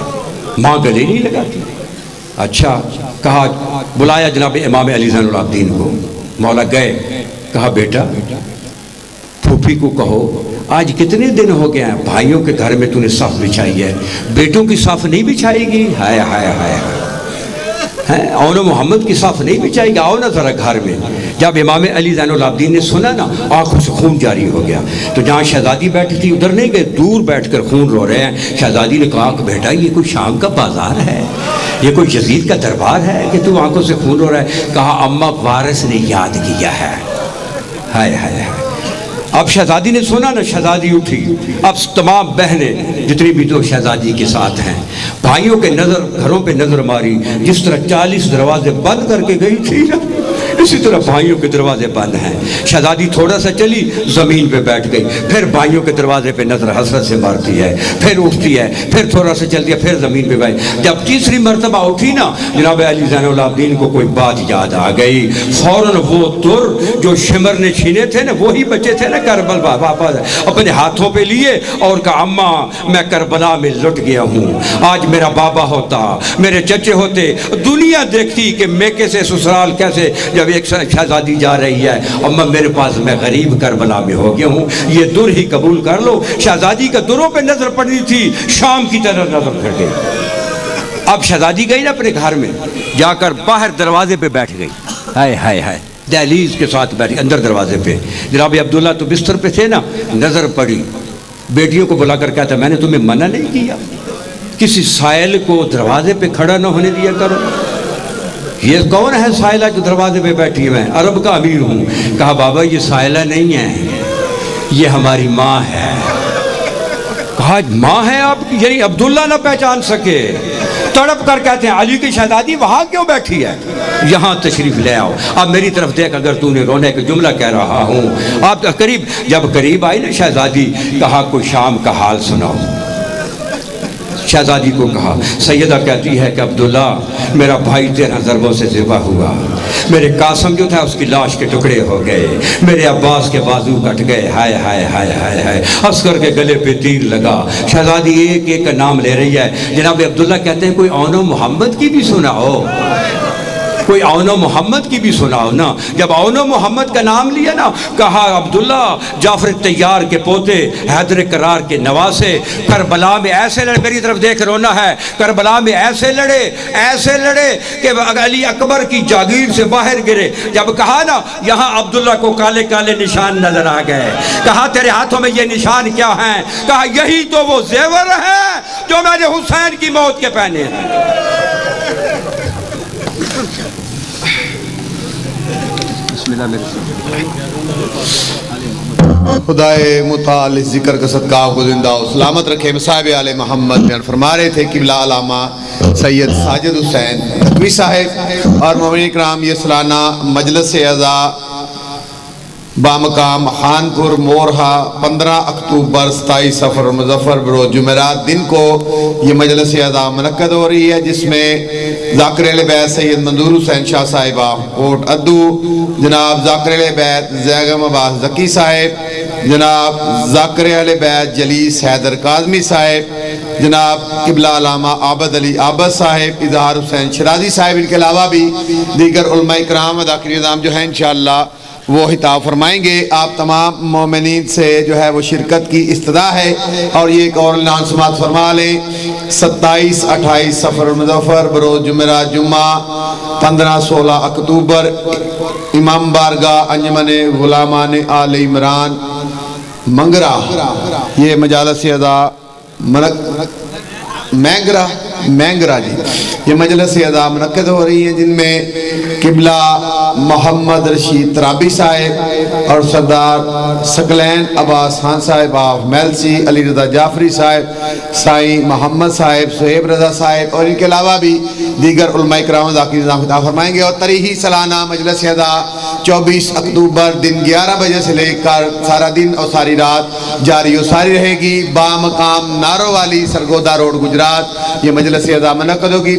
ماں گلے نہیں لگاتی. اچھا, کہا بلایا جناب امام علی زین العابدین کو. مولا گئے, کہا بیٹا پھوپھی کو کہو آج کتنے دن ہو گئے ہیں, بھائیوں کے گھر میں تو نے صف بچھائی ہے, بیٹوں کی صف نہیں بچھائے گی؟ ہائے ہائے ہائے, اون محمد کی صف نہیں بچھائے گی, آؤ نا ذرا گھر میں. جب امام علی زین العابدین نے سنا نا, آنکھوں سے خون جاری ہو گیا. تو جہاں شہزادی بیٹھی تھی ادھر نہیں گئے, دور بیٹھ کر خون رو رہے ہیں. شہزادی نے کہا کہ بیٹا یہ کوئی شام کا بازار ہے, یہ کوئی یزید کا دربار ہے کہ تو آنکھوں سے خون رو رہا ہے؟ کہا اماں وارث نے یاد کیا ہے. ہائے ہائے ہائے. اب شہزادی نے سنا نا, شہزادی اٹھی. اب تمام بہنیں جتنی بھی تو شہزادی کے ساتھ ہیں, بھائیوں کے نظر گھروں پہ نظر ماری. جس طرح 40 دروازے بند کر کے گئی تھی نا, اسی طرح بھائیوں کے دروازے بند ہیں. شہزادی تھوڑا سا چلی, زمین پہ بیٹھ گئی. پھر بھائیوں کے دروازے پہ نظر حسرت سے مارتی ہے, پھر اٹھتی ہے, پھر تھوڑا سا چلتی ہے, پھر زمین پہ بیٹھ. جب تیسری مرتبہ اٹھی نا, جناب علی زین العابدین کو کوئی بات یاد آ گئی. فوراً وہ در جو شمر نے چھینے تھے نا, وہی بچے تھے نا کربل, واپس اپنے ہاتھوں پہ لیے اور کہا اماں میں کربلا میں لٹ گیا ہوں. آج میرا بابا ہوتا, میرے چچے ہوتے, دنیا دیکھتی کہ میکے سے سسرال کیسے. جب ایک شہزادی جا رہی ہے, اماں میرے پاس میں غریب کربلا میں ہو گیا ہوں, یہ در ہی قبول کر لو. شہزادی کا دروں پہ نظر پڑنی تھی, شام کی طرف نظر پھر گئی. اب شہزادی گئی نا اپنے گھر میں, جا کر باہر دروازے پہ بیٹھ گئی. ہائے ہائے ہائے, دہلیز کے ساتھ بیٹھی اندر دروازے پہ. جناب عبداللہ تو بستر پہ تھے نا, نظر پڑی. بیٹیوں کو بلا کر کہتا میں نے تمہیں منع نہیں کیا, کسی سائل کو دروازے پہ کھڑا نہ ہونے دیا کرو. یہ کون ہے سائلہ جو دروازے پہ بیٹھی ہے؟ میں عرب کا امیر ہوں. کہا بابا یہ سائلہ نہیں ہے, یہ ہماری ماں ہے. کہا ماں ہے آپ کی؟ یعنی عبداللہ نہ پہچان سکے. تڑپ کر کہتے ہیں علی کی شہزادی وہاں کیوں بیٹھی ہے, یہاں تشریف لے آؤ. اب میری طرف دیکھ, اگر تو نے رونے کا جملہ کہہ رہا ہوں. آپ قریب جب قریب آئی نا شہزادی, کہا کوئی شام کا حال سناؤ. شہزادی کو کہا, سیدہ کہتی ہے کہ عبداللہ میرا بھائی 13 ضربوں سے ذبح ہوا, میرے قاسم جو تھا اس کی لاش کے ٹکڑے ہو گئے, میرے عباس کے بازو کٹ گئے. ہائے ہائے ہائے ہائے ہائے. عسکر کے گلے پہ تیر لگا. شہزادی ایک ایک کا نام لے رہی ہے. جناب عبداللہ کہتے ہیں کوئی اون و محمد کی بھی سناؤ, کوئی اون و محمد کی بھی سناؤ نا. جب اون و محمد کا نام لیا نا, کہا عبداللہ جعفر طیار کے پوتے, حیدر کرار کے نواسے, کربلا میں ایسے لڑے, میری طرف دیکھ رونا ہے, کربلا میں ایسے لڑے کہ علی اکبر کی جاگیر سے باہر گرے. جب کہا نا یہاں عبداللہ کو کالے کالے نشان نظر آ گئے. کہا تیرے ہاتھوں میں یہ نشان کیا ہیں؟ کہا یہی تو وہ زیور ہیں جو میں نے حسین کی موت کے پہنے ہیں. خدائے متعال ذکر کا صدقہ کو زندہ و سلامت رکھے. مصاحب آل محمد بیان فرما رہے تھے قبلہ علامہ سید ساجد حسین تقوی صاحب. اور مومنین کرام, یہ سالانہ مجلس اعزا بامقام خانپور مورہا 15 اکتوبر 27 سفر مظفر بروز جمعرات دن کو یہ مجلس اعزا منعقد ہو رہی ہے, جس میں ذاکر اہل بیت سید منظور حسین شاہ صاحبہ کوٹ ادو, جناب ذاکر اہل بیت زیغم عباس ذکی صاحب, جناب ذاکر اہل بیت جلیس حیدر کاظمی صاحب, جناب قبلہ علامہ عابد علی عابد صاحب, اظہار حسین شرازی صاحب, ان کے علاوہ بھی دیگر علماء کرام ذاکری نظام جو ہیں انشاءاللہ وہ خطاب فرمائیں گے. آپ تمام مومنین سے جو ہے وہ شرکت کی استدعا ہے. اور یہ ایک اور اعلان سماعت فرما لیں, 27-28 سفر مظفر بروز جمعرات جمعہ 15-16 اکتوبر امام بارگاہ انجمن غلامان آل عمران منگرہ, یہ مجالس اعزا مینگرہ مینگرا جی. یہ مجلس ادا منعقد ہو رہی ہیں جن میں قبلہ محمد رشید ترابی صاحب اور سردار سکلین عباس خان صاحب آف میلسی، علی رضا جعفری صاحب، سائیں محمد صاحب، صہیب رضا صاحب اور ان کے علاوہ بھی دیگر علماء کرام ذاکر نظام خطاب فرمائیں گے. اور تاریخی سالانہ مجلس ادا 24 اکتوبر دن 11 بجے سے لے کر سارا دن اور ساری رات جاری و ساری رہے گی. بامقام نارو والی سرگودا روڈ گجرات یہ مجلس ادا منعقد ہوگی.